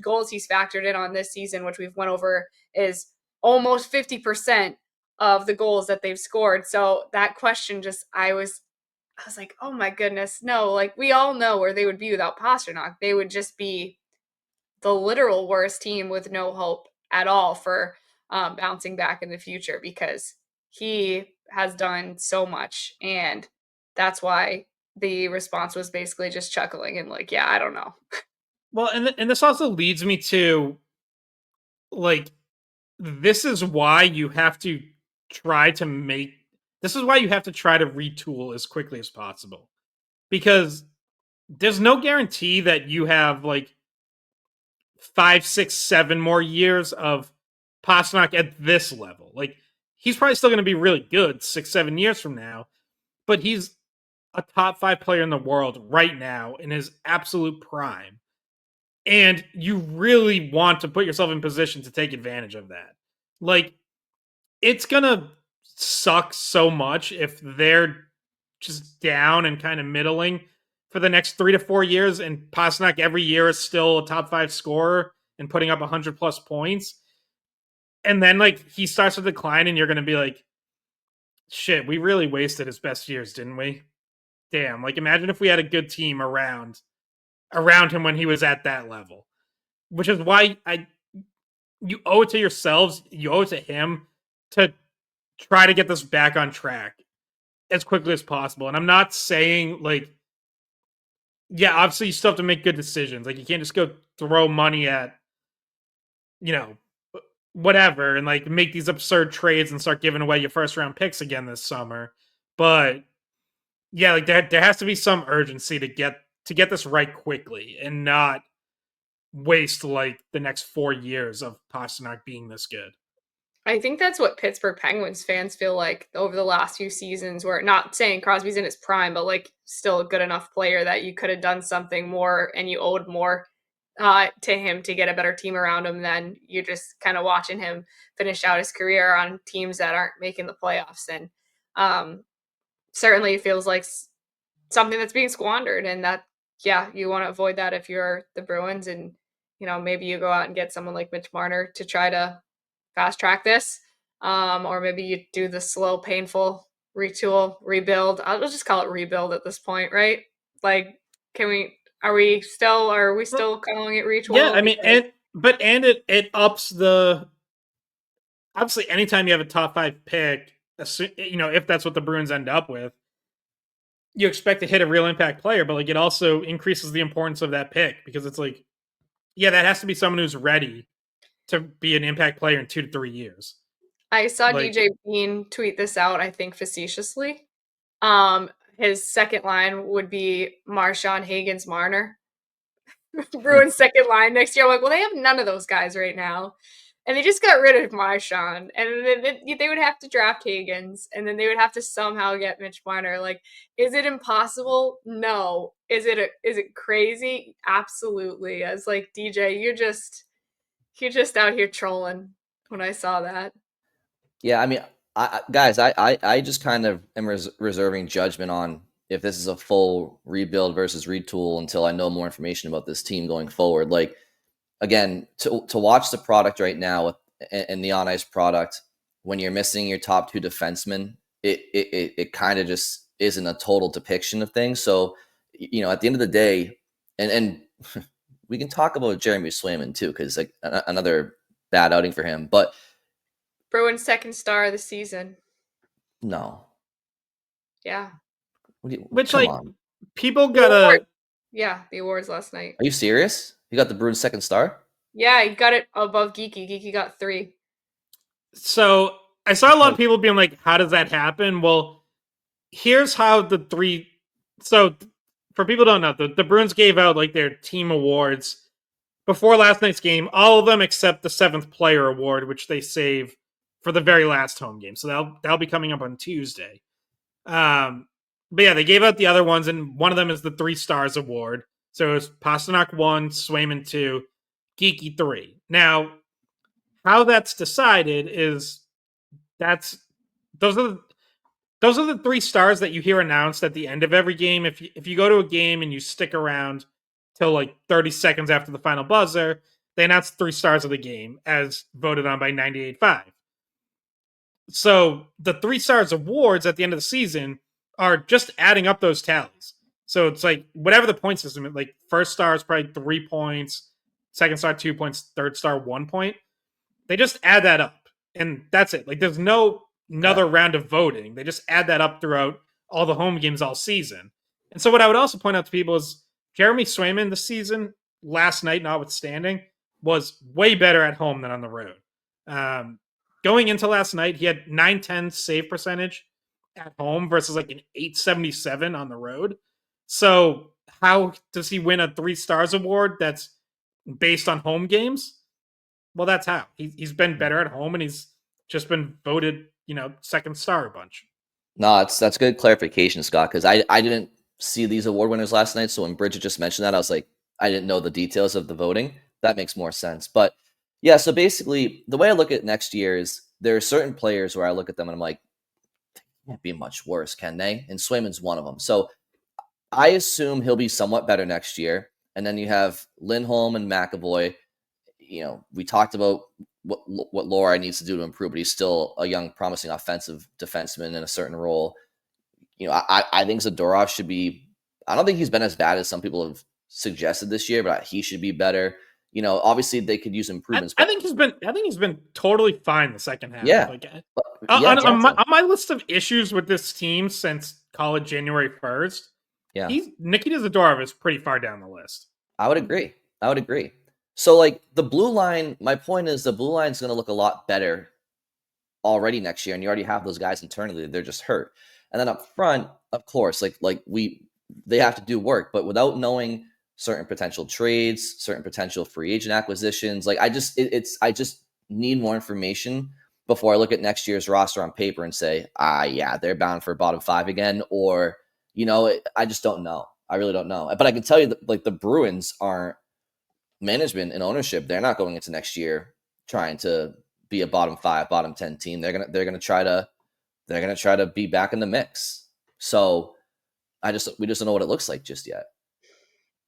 Speaker 3: goals he's factored in on this season, which we've went over, is almost 50% of the goals that they've scored. So that question I was like, oh my goodness, no, like, we all know where they would be without Pastrnak. They would just be the literal worst team with no hope at all for bouncing back in the future, because he has done so much. And that's why the response was basically just chuckling and like, yeah, I don't know.
Speaker 2: Well, and this also leads me to, like, this is why you have to try to retool as quickly as possible, because there's no guarantee that you have, like, 5, 6, 7 more years of Pastrnak at this level. Like, he's probably still going to be really good 6, 7 years from now, but he's a top 5 player in the world right now in his absolute prime. And you really want to put yourself in position to take advantage of that. Like, it's gonna suck so much if they're just down and kind of middling for the next 3 to 4 years, and Pastrnak every year is still a top 5 scorer and putting up 100+ points. And then, like, he starts to decline, and you're going to be like, shit, we really wasted his best years, didn't we? Damn. Like, imagine if we had a good team around him when he was at that level. Which is why you owe it to yourselves, you owe it to him to try to get this back on track as quickly as possible. And I'm not saying, like, yeah, obviously you still have to make good decisions. Like, you can't just go throw money at, you know, whatever and like make these absurd trades and start giving away your first round picks again this summer. But yeah, like there has to be some urgency to get this right quickly and not waste like the next 4 years of Pastrnak being this good.
Speaker 3: I think that's what Pittsburgh Penguins fans feel like over the last few seasons, where not saying Crosby's in his prime, but like still a good enough player that you could have done something more and you owed more to him to get a better team around him than you're just kind of watching him finish out his career on teams that aren't making the playoffs. And certainly it feels like something that's being squandered, and that, yeah, you want to avoid that if you're the Bruins, and maybe you go out and get someone like Mitch Marner to try to fast track this, or maybe you do the slow, painful retool, rebuild. I'll just call it rebuild at this point, right? Like, are we still calling it retool?
Speaker 2: Yeah, I mean, it ups the, obviously anytime you have a top 5 pick, if that's what the Bruins end up with, you expect to hit a real impact player, but like it also increases the importance of that pick, because it's like, yeah, that has to be someone who's ready to be an impact player in 2 to 3 years.
Speaker 3: I saw DJ Bean tweet this out, I think facetiously. His second line would be Marchand, Higgins, Marner. Bruins second line next year. I'm like, well, they have none of those guys right now. And they just got rid of Marchand. And then they would have to draft Higgins. And then they would have to somehow get Mitch Marner. Like, is it impossible? No. Is it crazy? Absolutely. I was like, DJ, you're just out here trolling when I saw that.
Speaker 1: Yeah, I mean, I just kind of am reserving judgment on if this is a full rebuild versus retool until I know more information about this team going forward. Like, again, to watch the product right now and the on ice product, when you're missing your top 2 defensemen, it kind of just isn't a total depiction of things. So, at the end of the day, and we can talk about Jeremy Swayman too, because like another bad outing for him, but
Speaker 3: Bruins second star of the season.
Speaker 1: No.
Speaker 3: Yeah.
Speaker 2: Which, like, on. People gotta...
Speaker 3: Yeah, the awards last night.
Speaker 1: Are you serious? You got the Bruins second star?
Speaker 3: Yeah, he got it above Geeky. Geeky got 3.
Speaker 2: So, I saw a lot of people being like, how does that happen? Well, here's how the 3... So, for people who don't know, the Bruins gave out, like, their team awards before last night's game. All of them except the 7th player award, which they save for the very last home game. So that'll be coming up on Tuesday. But yeah, they gave out the other ones, and one of them is the 3 Stars Award. So it's Pastrnak 1, Swayman 2, Geeky 3. Now, how that's decided is those are the 3 stars that you hear announced at the end of every game. If you go to a game and you stick around till like 30 seconds after the final buzzer, they announce 3 stars of the game as voted on by 98.5. So the 3 Stars awards at the end of the season are just adding up those tallies. So it's like whatever the point system is, like first star is probably 3 points, second star 2 points, third star 1 point. They just add that up, and that's it. Like there's no another round of voting. They just add that up throughout all the home games all season. And so what I would also point out to people is Jeremy Swayman this season, last night notwithstanding, was way better at home than on the road. Going into last night, he had 910 save percentage at home versus like an 877 on the road. So how does he win a 3 Stars award that's based on home games? Well, that's how. He's been better at home, and he's just been voted, second star a bunch.
Speaker 1: No, that's good clarification, Scott, because I didn't see these award winners last night. So when Bridget just mentioned that, I was like, I didn't know the details of the voting. That makes more sense. But Yeah, so basically, the way I look at next year is there are certain players where I look at them and I'm like, can't be much worse, can they? And Swayman's one of them. So I assume he'll be somewhat better next year. And then you have Lindholm and McAvoy. We talked about what Lohrei needs to do to improve, but he's still a young, promising offensive defenseman in a certain role. I think Zadorov should be. I don't think he's been as bad as some people have suggested this year, but he should be better. Obviously they could use improvements.
Speaker 2: I think he's been totally fine the second half.
Speaker 1: Yeah,
Speaker 2: Like
Speaker 1: yeah,
Speaker 2: on my list of issues with this team since college January 1st,
Speaker 1: yeah.
Speaker 2: Nikita Zadorov is pretty far down the list.
Speaker 1: I would agree. So, like, the blue line, my point is the blue line is going to look a lot better already next year, and you already have those guys internally. They're just hurt. And then up front, of course, they have to do work, but without knowing certain potential trades, certain potential free agent acquisitions, I just need more information before I look at next year's roster on paper and say, yeah, they're bound for bottom 5 again, or I just don't know. I really don't know. But I can tell you that the Bruins aren't management and ownership. They're not going into next year trying to be a bottom 5, bottom 10 team. They're gonna try to be back in the mix. So we just don't know what it looks like just yet.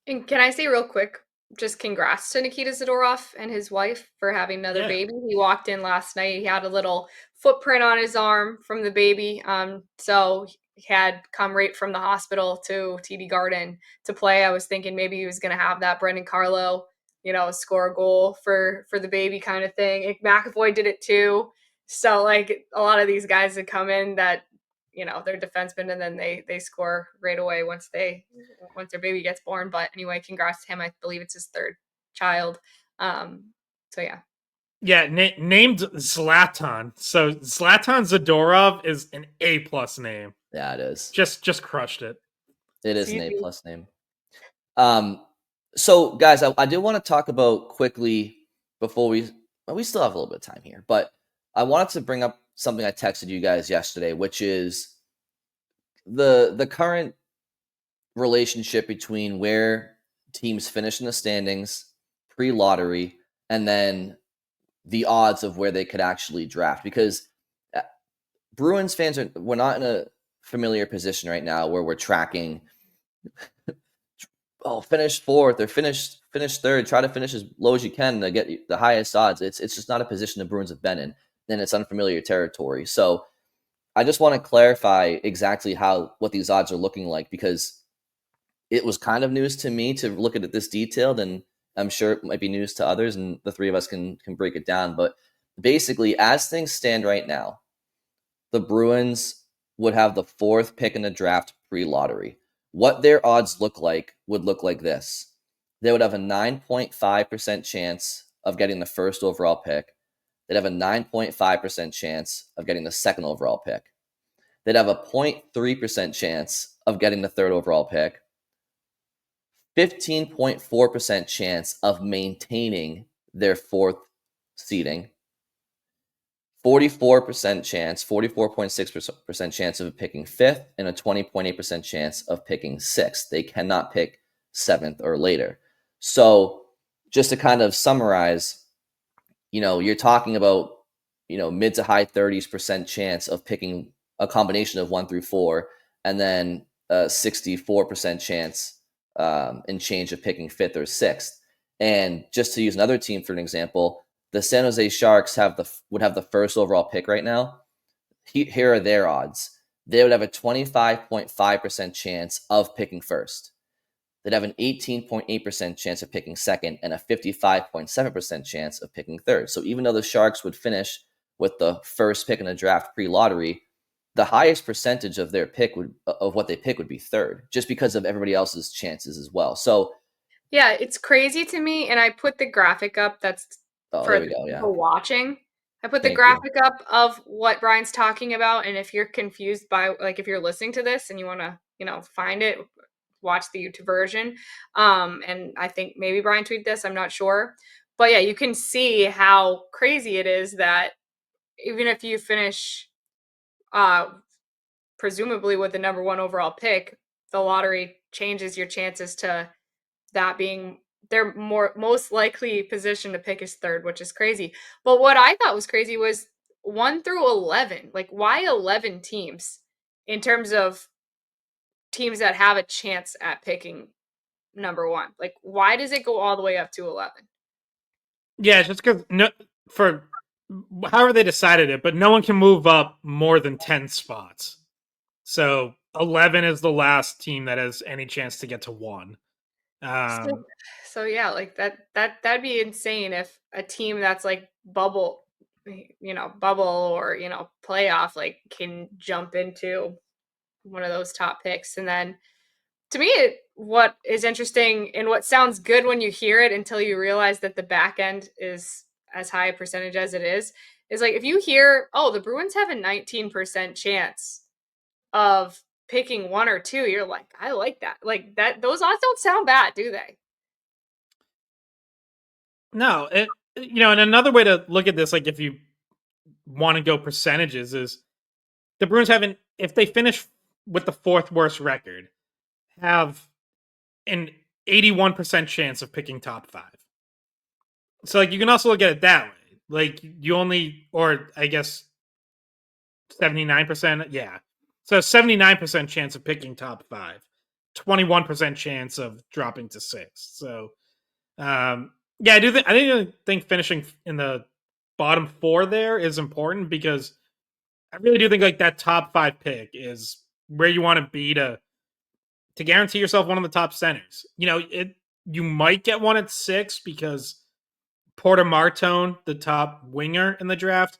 Speaker 3: And can I say real quick, just congrats to Nikita Zadorov and his wife for having another baby. He walked in last night. He had a little footprint on his arm from the baby. So he had come right from the hospital to TD Garden to play. I was thinking maybe he was going to have that Brendan Carlo, score a goal for the baby kind of thing. McAvoy did it too. So like a lot of these guys that come in that they're defensemen and then they score right away once their baby gets born. But anyway, congrats to him. I believe it's his third child. So yeah.
Speaker 2: Yeah, named Zlatan. So Zlatan Zadorov is an A+ name.
Speaker 1: Yeah, it is.
Speaker 2: Just crushed it.
Speaker 1: It is an A+ name. So guys, I did want to talk about quickly before we still have a little bit of time here, but I wanted to bring up something I texted you guys yesterday, which is the current relationship between where teams finish in the standings pre-lottery and then the odds of where they could actually draft. Because Bruins fans we're not in a familiar position right now where we're tracking finish 4th or finish 3rd, try to finish as low as you can to get the highest odds. It's just not a position the Bruins have been in, and it's unfamiliar territory. So I just want to clarify exactly what these odds are looking like, because it was kind of news to me to look at it this detailed, and I'm sure it might be news to others, and the three of us can break it down. But basically, as things stand right now, the Bruins would have the 4th pick in the draft pre-lottery. What their odds would look like this. They would have a 9.5% chance of getting the 1st overall pick. They'd have a 9.5% chance of getting the 2nd overall pick. They'd have a 0.3% chance of getting the 3rd overall pick. 15.4% chance of maintaining their 4th seeding. 44.6% chance of picking 5th, and a 20.8% chance of picking 6th. They cannot pick 7th or later. So just to kind of summarize, you're talking about, mid to high 30% chance of picking a combination of 1 through 4, and then a 64% chance in change of picking 5th or 6th. And just to use another team for an example, the San Jose Sharks would have the 1st overall pick right now. Here are their odds. They would have a 25.5% chance of picking 1st. They'd have an 18.8% chance of picking 2nd and a 55.7% chance of picking 3rd. So even though the Sharks would finish with the 1st pick in the draft pre-lottery, the highest percentage of their pick of what they pick would be 3rd, just because of everybody else's chances as well. So
Speaker 3: yeah, it's crazy to me. And I put the graphic up that's for people watching. I put the graphic up of what Brian's talking about. And if you're confused by, if you're listening to this and you want to, find it, watch the YouTube version. And I think maybe Brian tweeted this, I'm not sure. But yeah, you can see how crazy it is that even if you finish presumably with the number 1 overall pick, the lottery changes your chances to that being their most likely position to pick is third, which is crazy. But what I thought was crazy was 1 through 11. Like, why 11 teams in terms of teams that have a chance at picking number 1? Like, why does it go all the way up to 11?
Speaker 2: Yeah, just because for however they decided it, but no one can move up more than 10 spots. So 11 is the last team that has any chance to get to 1.
Speaker 3: So yeah, like that'd be insane if a team that's like bubble or playoff like can jump into one of those top picks. And then to me, what is interesting and what sounds good when you hear it until you realize that the back end is as high a percentage as it is like if you hear, oh, the Bruins have a 19% chance of picking 1 or 2, you're like, I like that. Like that, those odds don't sound bad, do they?
Speaker 2: No, and another way to look at this, like if you want to go percentages, is the Bruins haven't, if they finish with the 4th worst record, have an 81% chance of picking top 5. So like you can also look at it that way. Like you only, or I guess 79%, yeah. So 79% chance of picking top 5, 21% chance of dropping to 6. So yeah, I think finishing in the bottom 4 there is important, because I really do think like that top 5 pick is where you want to be to guarantee yourself one of the top centers. You might get one at 6 because Porter Martone, the top winger in the draft,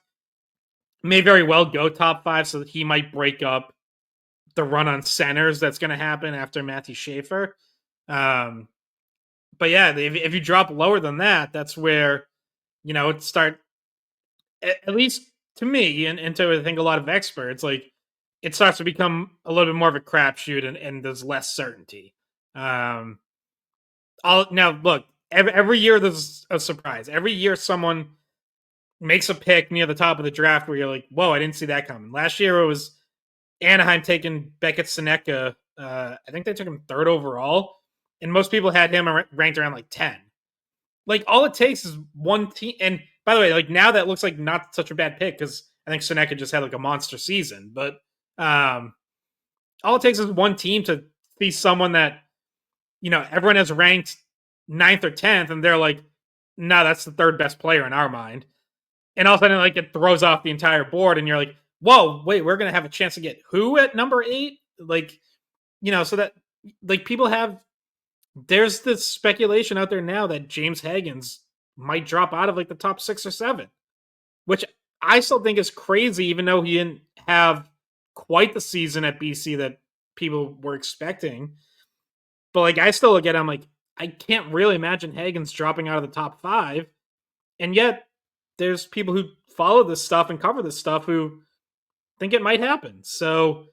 Speaker 2: may very well go top 5, so that he might break up the run on centers that's going to happen after Matthew Schaefer. But yeah, if you drop lower than that, that's where it start, at least to me, and to I think a lot of experts, like it starts to become a little bit more of a crapshoot, and there's less certainty. Now look, every year there's a surprise. Every year someone makes a pick near the top of the draft where you're like, whoa, I didn't see that coming. Last year it was Anaheim taking Beckett Seneca. I think they took him 3rd overall, and most people had him ranked around like 10. Like all it takes is one team. And by the way, like now that looks like not such a bad pick, because I think Seneca just had like a monster season. But all it takes is one team to see someone that everyone has ranked 9th or 10th, and they're like, no, that's the 3rd best player in our mind. And all of a sudden, like it throws off the entire board, and you're like, whoa, wait, we're gonna have a chance to get who at number 8? Like, so that like people have. There's this speculation out there now that James Hagens might drop out of like the top 6 or 7, which I still think is crazy, even though he didn't have quite the season at BC that people were expecting. But like, I still look at him like, I can't really imagine Hagens dropping out of the top 5. And yet there's people who follow this stuff and cover this stuff who think it might happen. So,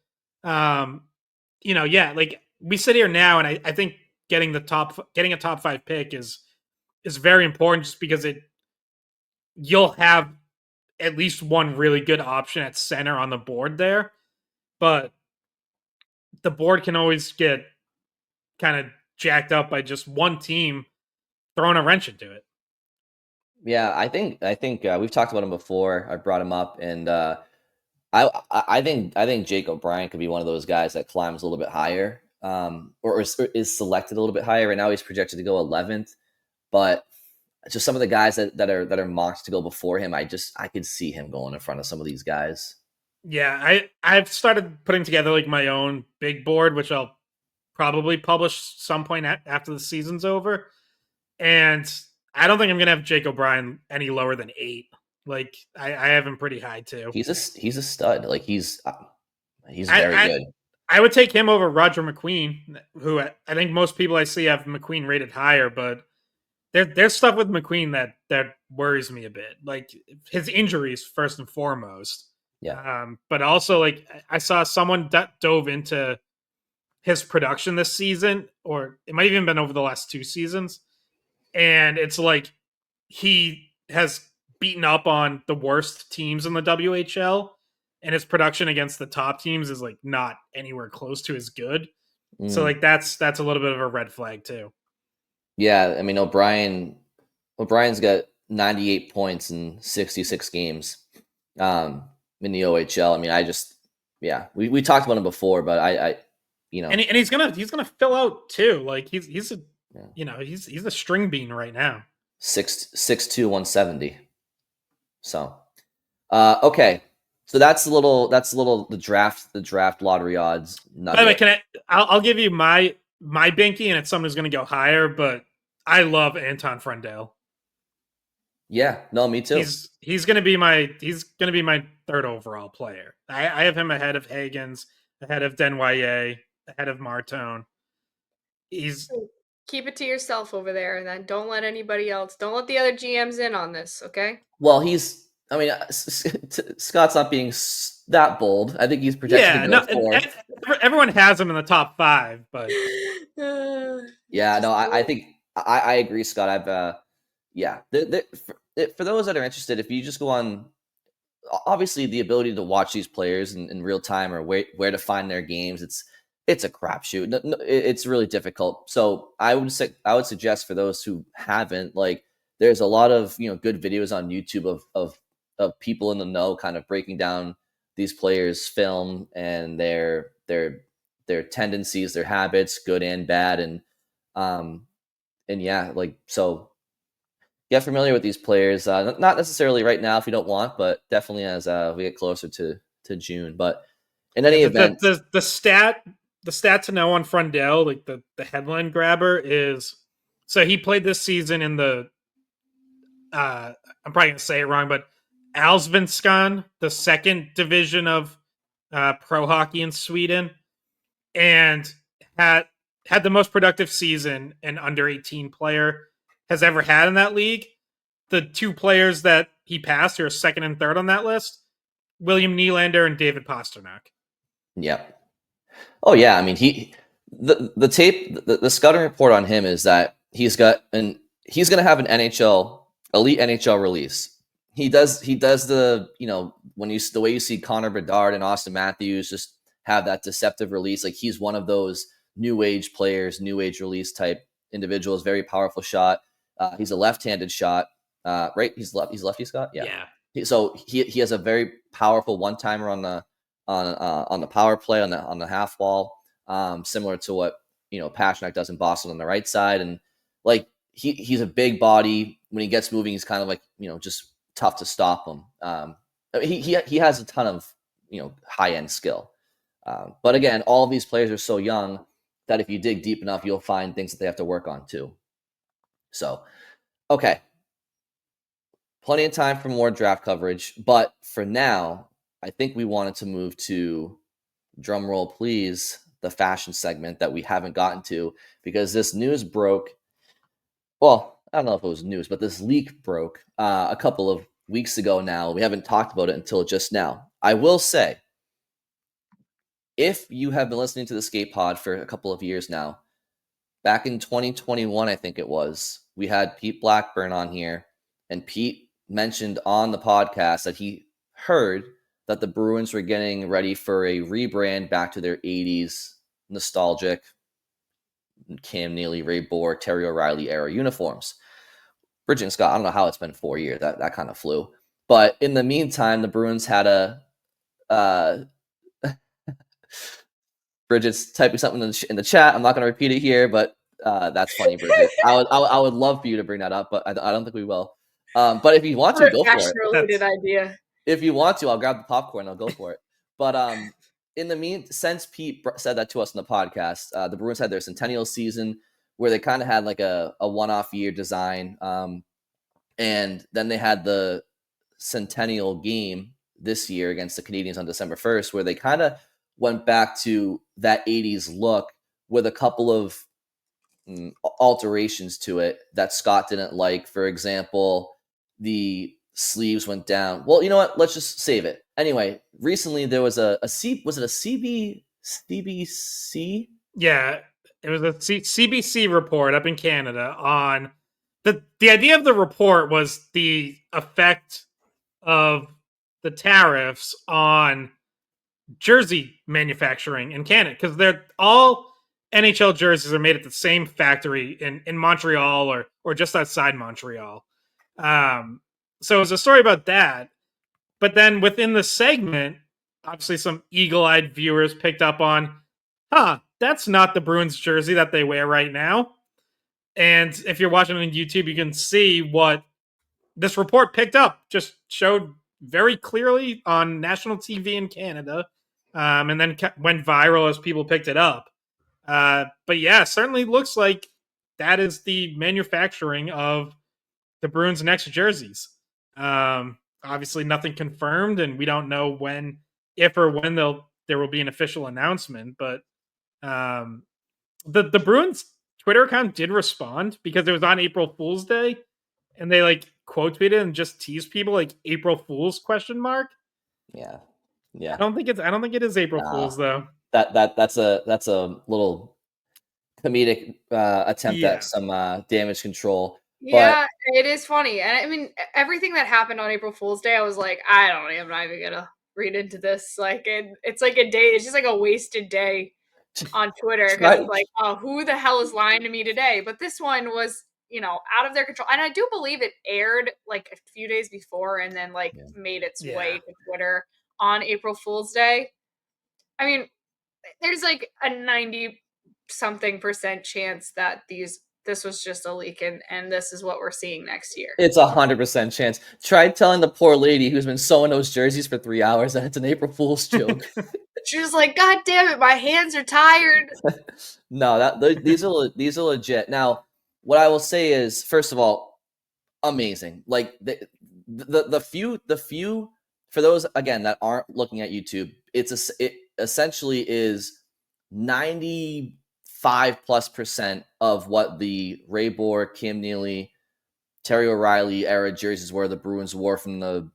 Speaker 2: yeah, like we sit here now, and I think getting a top 5 pick is very important, just because you'll have at least one really good option at center on the board there, but the board can always get kind of jacked up by just one team throwing a wrench into it.
Speaker 1: Yeah, I think we've talked about him before. I brought him up, and I think Jake O'Brien could be one of those guys that climbs a little bit higher, or is selected a little bit higher. Right now, he's projected to go 11th, but just some of the guys that are mocked to go before him, I could see him going in front of some of these guys.
Speaker 2: Yeah, I've started putting together like my own big board, which I'll probably publish some point after the season's over, and I don't think I'm gonna have Jake O'Brien any lower than 8. Like I have him pretty high too.
Speaker 1: He's a stud. Like he's very good.
Speaker 2: I would take him over Roger McQueen, who I think most people I see have McQueen rated higher, but there's stuff with McQueen that worries me a bit. Like his injuries first and foremost.
Speaker 1: Yeah.
Speaker 2: But also like I saw someone that dove into his production this season, or it might have even been over the last 2 seasons, and it's like he has beaten up on the worst teams in the WHL, and his production against the top teams is like not anywhere close to as good. So like that's a little bit of a red flag too.
Speaker 1: Yeah, I mean O'Brien's got 98 points in 66 games in the OHL. I mean, we talked about him before, but I
Speaker 2: and he's gonna fill out too. Like he's a
Speaker 1: yeah.
Speaker 2: he's a string bean right now.
Speaker 1: 6'2", 170. So okay. So that's a little the draft lottery odds nugget.
Speaker 2: By the way, I'll give you my binky, and it's someone who's gonna go higher, but I love Anton Frundell.
Speaker 1: Yeah, no, me too.
Speaker 2: He's gonna be my third overall player. I have him ahead of Hagens, ahead of Denwyer, ahead of Martone.
Speaker 3: Keep it to yourself over there, and then don't let anybody else. Don't let the other GMs in on this, okay?
Speaker 1: Well, Scott's not being that bold. I think he's projected to go fourth.
Speaker 2: Everyone has him in the top 5, but
Speaker 1: yeah, no, I think I agree, Scott. I've for those that are interested, if you just go on, obviously the ability to watch these players in real time or where to find their games, it's a crapshoot. It's really difficult. So I would suggest for those who haven't, like, there's a lot of good videos on YouTube of people in the know kind of breaking down these players' film and their tendencies, their habits, good and bad, and yeah, like, so get familiar with these players. Not necessarily right now if you don't want, but definitely as we get closer to June. But in any event,
Speaker 2: the stat to know on Frundell, like the headline grabber is, so he played this season in the I'm probably gonna say it wrong, but Allsvenskan, the second division of pro hockey in Sweden, and had the most productive season an under 18 player has ever had in that league. The two players that he passed, who are second and third on that list, William Nylander and David Pastrnak.
Speaker 1: Yep. Oh yeah, I mean the tape, the scouting report on him is that he's going to have an elite NHL release. He does the the way you see Connor Bedard and Austin Matthews just have that deceptive release. Like, he's one of those new age players, new age release type individuals. Very powerful shot. He's a left-handed shot, right? He's lefty, Scott. Yeah. So he has a very powerful one-timer on the power play on the half wall, similar to what Pastrnak does in Boston on the right side. And like, he's a big body. When he gets moving, he's kind of like just tough to stop him. He has a ton of high end skill, but again, all of these players are so young that if you dig deep enough, you'll find things that they have to work on too. So, okay, plenty of time for more draft coverage, but for now, I think we wanted to move to, drum roll please, the fashion segment that we haven't gotten to, because this news broke. Well, I don't know if it was news, but this leak broke a couple of weeks ago now. We haven't talked about it until just now. I will say, if you have been listening to the Skate Pod for a couple of years now, back in 2021, I think it was, we had Pete Blackburn on here, and Pete mentioned on the podcast that he heard that the Bruins were getting ready for a rebrand back to their 80s nostalgic Cam Neely, Ray Bohr, Terry O'Reilly era uniforms. Bridget and Scott, I don't know how it's been 4 years. That kind of flew. But in the meantime, the Bruins had Bridget's typing something in the chat. I'm not going to repeat it here, but that's funny, Bridget. I would love for you to bring that up, but I don't think we will. But if you want to, go for it.
Speaker 3: Idea.
Speaker 1: If you want to, I'll grab the popcorn and I'll go for it. But since Pete said that to us in the podcast, the Bruins had their centennial season where they kind of had like a one-off year design. And then they had the centennial game this year against the Canadiens on December 1st, where they kind of went back to that 80s look with a couple of alterations to it that Scott didn't like. For example, the sleeves went down. Well, you know what? Let's just save it. Anyway, recently there was was it a CBC?
Speaker 2: Yeah, it was a CBC report up in Canada on the idea of the report was the effect of the tariffs on jersey manufacturing in Canada, because they're all NHL jerseys are made at the same factory in Montreal or just outside Montreal. So it was a story about that. But then within the segment, obviously some eagle-eyed viewers picked up on, that's not the Bruins jersey that they wear right now. And if you're watching on YouTube, you can see what this report picked up, just showed very clearly on national TV in Canada, and then went viral as people picked it up. But yeah, certainly looks like that is the manufacturing of the Bruins' next jerseys. Obviously, nothing confirmed, and we don't know if or when there will be an official announcement. But the Bruins Twitter account did respond because it was on April Fool's Day, and they like quote tweeted and just teased people like April Fool's ?
Speaker 1: Yeah.
Speaker 2: I don't think it is April Fool's though.
Speaker 1: That's a little comedic attempt at some damage control.
Speaker 3: Yeah, it is funny. And I mean, everything that happened on April Fool's Day, I was like, I'm not even gonna read into this. Like it's like a day, it's just like a wasted day on Twitter because it's like, oh, who the hell is lying to me today? But this one was, out of their control. And I do believe it aired like a few days before and then like made its way to Twitter on April Fool's Day. I mean, there's like a 90-something% chance that this was just a leak and this is what we're seeing next year.
Speaker 1: It's 100% chance. Try telling the poor lady who's been sewing those jerseys for 3 hours that it's an April Fool's joke.
Speaker 3: She was like, God damn it, my hands are tired.
Speaker 1: No, these are legit. Now, what I will say is, first of all, amazing. Like the few for those again that aren't looking at YouTube, it essentially is 95+% of what the Ray Bourque, Cam Neely, Terry O'Reilly era jerseys were the Bruins wore from the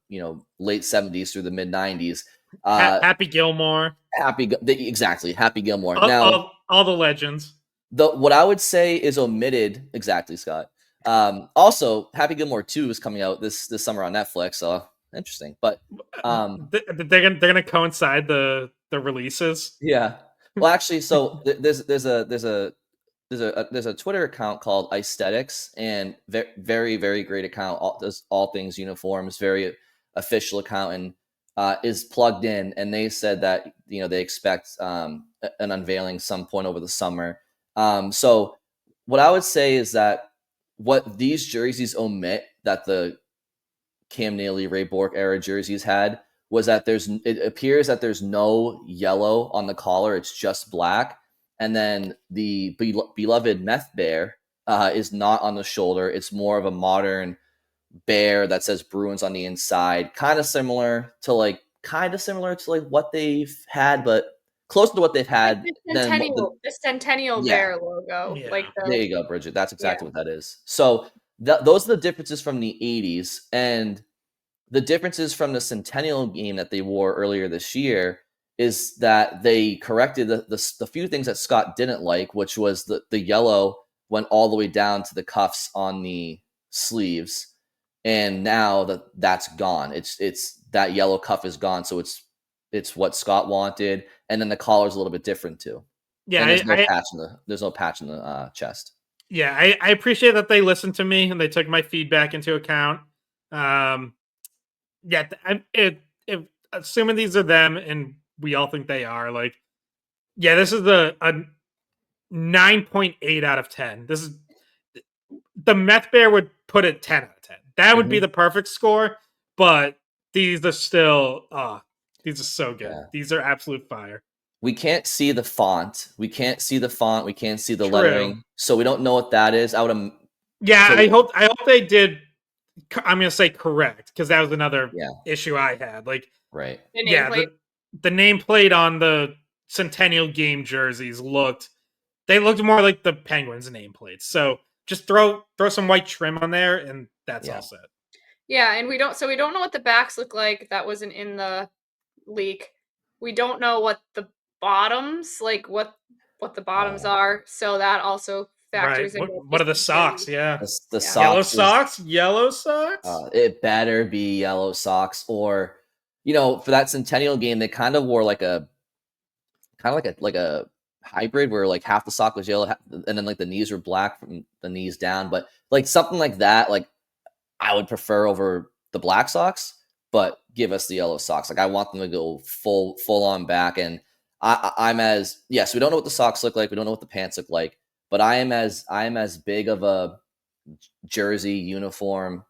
Speaker 1: late 70s through the mid 90s.
Speaker 2: Happy Gilmore.
Speaker 1: Exactly. Happy Gilmore.
Speaker 2: Now all the legends.
Speaker 1: What I would say is omitted. Exactly, Scott. Also, Happy Gilmore 2 is coming out this summer on Netflix. So interesting. But
Speaker 2: they're gonna coincide the releases.
Speaker 1: Yeah. Well, actually, so there's a Twitter account called Aesthetics, and very, very great account. Does all things uniforms. Very official account, and is plugged in. And they said that they expect an unveiling some point over the summer. So what I would say is that what these jerseys omit that the Cam Neely, Ray Bourque era jerseys had was that it appears that there's no yellow on the collar. It's just black. And then the beloved meth bear is not on the shoulder. It's more of a modern bear that says Bruins on the inside. Kind of similar to like what they've had, but close to what they've had.
Speaker 3: The Centennial Bear logo.
Speaker 1: Yeah. There you go, Bridget. That's exactly what that is. So those are the differences from the 80s. And the differences from the Centennial game that they wore earlier this year is that they corrected the few things that Scott didn't like, which was the yellow went all the way down to the cuffs on the sleeves. And now that's gone. It's that yellow cuff is gone. So it's what Scott wanted. And then the collar's a little bit different too.
Speaker 2: Yeah.
Speaker 1: And there's no patch in the chest.
Speaker 2: Yeah. I appreciate that they listened to me and they took my feedback into account. Yeah, assuming these are them, and we all think they are, like, yeah, this is a 9.8 out of 10. This is the Meth Bear would put it 10 out of 10. That would be the perfect score, but these are still, these are so good. Yeah. These are absolute fire.
Speaker 1: We can't see the font. We can't see the lettering, so we don't know what that is.
Speaker 2: I hope they did. I'm going to say correct, because that was another issue I had. Like,
Speaker 1: right.
Speaker 2: The nameplate on the Centennial game jerseys looked more like the Penguins nameplates. So just throw some white trim on there, and that's all set.
Speaker 3: Yeah, and we don't know what the backs look like. That wasn't in the leak. We don't know what the bottoms, like what the bottoms are. So that also factors in.
Speaker 2: What are the socks? Yeah.
Speaker 1: The socks.
Speaker 2: Yellow socks?
Speaker 1: It better be yellow socks, or for that Centennial game, they kind of wore like a hybrid where like half the sock was yellow and then like the knees were black from the knees down. But like something like that, like I would prefer over the black socks, but give us the yellow socks. Like I want them to go full on back. And I'm as, yes, we don't know what the socks look like. We don't know what the pants look like, but I am as big of a jersey uniform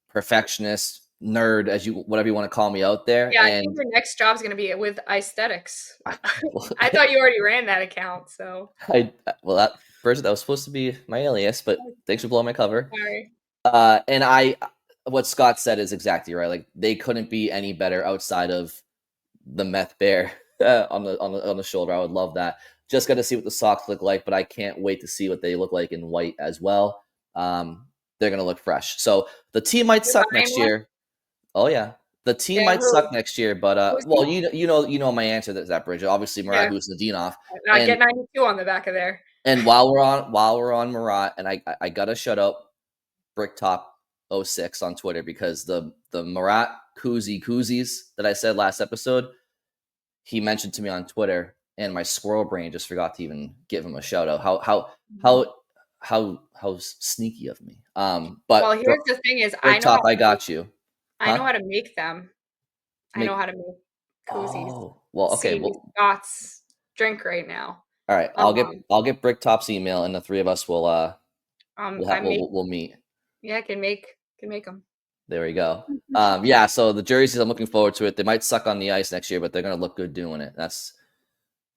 Speaker 1: perfectionist nerd as you, whatever you want to call me out there.
Speaker 3: Yeah,
Speaker 1: and
Speaker 3: I think your next job is going to be with aesthetics. I thought you already ran that account, so.
Speaker 1: Well, that was supposed to be my alias, but thanks for blowing my cover.
Speaker 3: Sorry.
Speaker 1: And what Scott said is exactly right. Like they couldn't be any better outside of the meth bear on the shoulder. I would love that. Just got to see what the socks look like, but I can't wait to see what they look like in white as well. They're gonna look fresh. So the team might suck next year. Oh yeah, the team might suck next year. But well, you know my answer to that, Bridget. Obviously, Murat Husnudinov.
Speaker 3: I get 92 on the back of there.
Speaker 1: And while we're on Murat, and I gotta shut up Bricktop06 on Twitter because the Murat koozies that I said last episode, he mentioned to me on Twitter, and my squirrel brain just forgot to even give him a shout out. How sneaky of me. But
Speaker 3: well, here's the thing: is
Speaker 1: I got you.
Speaker 3: I know how to make them. I know how to make koozies.
Speaker 1: Oh, well, okay.
Speaker 3: Scott's drink right now.
Speaker 1: All right, I'll get Bricktop's email, and the three of us will we'll meet.
Speaker 3: Yeah, can make them.
Speaker 1: There we go. Yeah. So the jerseys, I'm looking forward to it. They might suck on the ice next year, but they're gonna look good doing it. I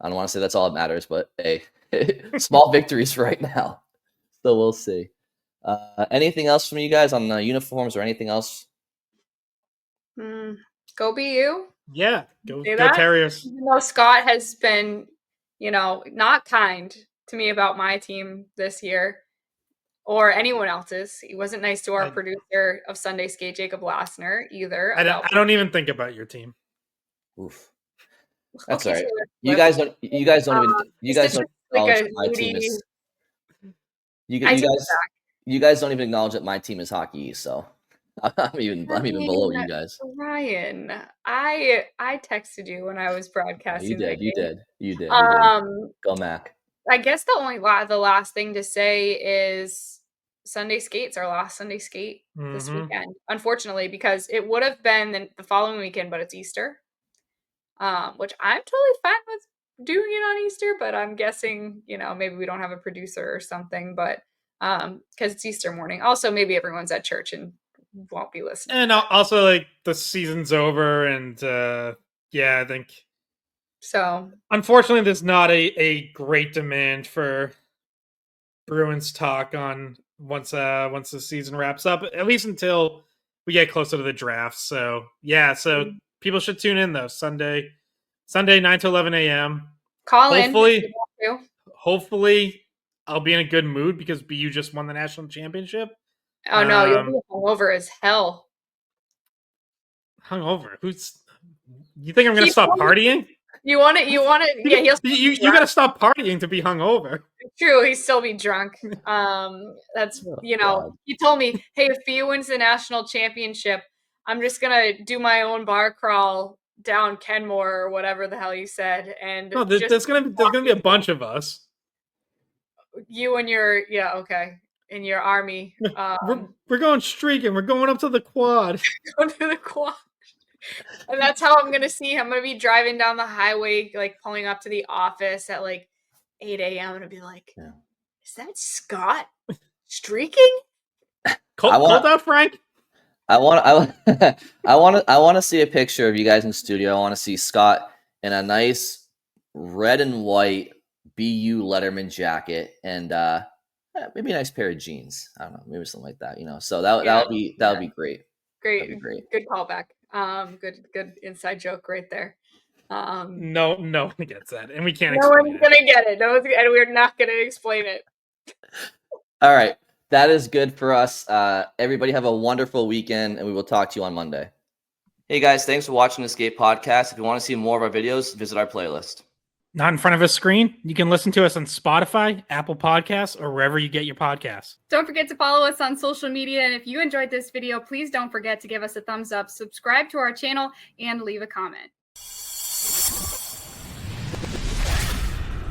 Speaker 1: don't want to say that's all that matters, but hey, small victories right now. So we'll see. Anything else from you guys on the uniforms or anything else?
Speaker 3: Go BU.
Speaker 2: Yeah, go Terriers.
Speaker 3: Even though Scott has been, not kind to me about my team this year or anyone else's. He wasn't nice to our producer of Sunday Skate, Jacob Lassner, either.
Speaker 2: I don't even think about your team.
Speaker 1: Oof. That's all right. You guys don't acknowledge my team is. You guys don't even acknowledge that my team is Hockey East, so I'm even below you guys.
Speaker 3: Ryan, I texted you when I was broadcasting.
Speaker 1: You did. Go Mac.
Speaker 3: I guess the last thing to say is Sunday Skate's our last Sunday Skate this weekend, unfortunately, because it would have been the following weekend, but it's Easter, which I'm totally fine with doing it on Easter, but I'm guessing, maybe we don't have a producer or something, but because it's Easter morning. Also, maybe everyone's at church and won't be listening.
Speaker 2: And also, like, the season's over, and I think
Speaker 3: so.
Speaker 2: Unfortunately, there's not a great demand for Bruins talk on once the season wraps up, at least until we get closer to the draft. So people should tune in though. Sunday 9 to 11 a.m.
Speaker 3: Call
Speaker 2: Hopefully, I'll be in a good mood because BU just won the national championship.
Speaker 3: Oh no, you'll be hungover as hell.
Speaker 2: Hungover? You think I'm gonna stop partying?
Speaker 3: You want it? Yeah,
Speaker 2: you gotta stop partying to be hungover.
Speaker 3: True, he'd still be drunk. That's
Speaker 1: God.
Speaker 3: He told me, hey, if BU wins the national championship, I'm just gonna do my own bar crawl down Kenmore or whatever the hell you said. And
Speaker 2: no, there's gonna be a bunch of us.
Speaker 3: You and your in your army.
Speaker 2: We're going streaking. We're going up to the quad.
Speaker 3: Going to the quad. And that's how I'm gonna see. I'm gonna be driving down the highway, like pulling up to the office at like 8 a.m. and be like, is that Scott streaking?
Speaker 2: Hold out, Frank.
Speaker 1: I want to see a picture of you guys in the studio. I want to see Scott in a nice red and white BU Letterman jacket and maybe a nice pair of jeans. I don't know, maybe something like that. So that would be great.
Speaker 3: Great. Good callback. Good inside joke right there.
Speaker 2: No one gets that, and we can't.
Speaker 3: No one's gonna get it. And we're not gonna explain it.
Speaker 1: All right, that is good for us. Everybody have a wonderful weekend, and we will talk to you on Monday. Hey guys, thanks for watching the Skate Podcast. If you want to see more of our videos, visit our playlist.
Speaker 2: Not in front of a screen? You can listen to us on Spotify, Apple Podcasts, or wherever you get your podcasts.
Speaker 4: Don't forget to follow us on social media. And if you enjoyed this video, please don't forget to give us a thumbs up, subscribe to our channel, and leave a comment.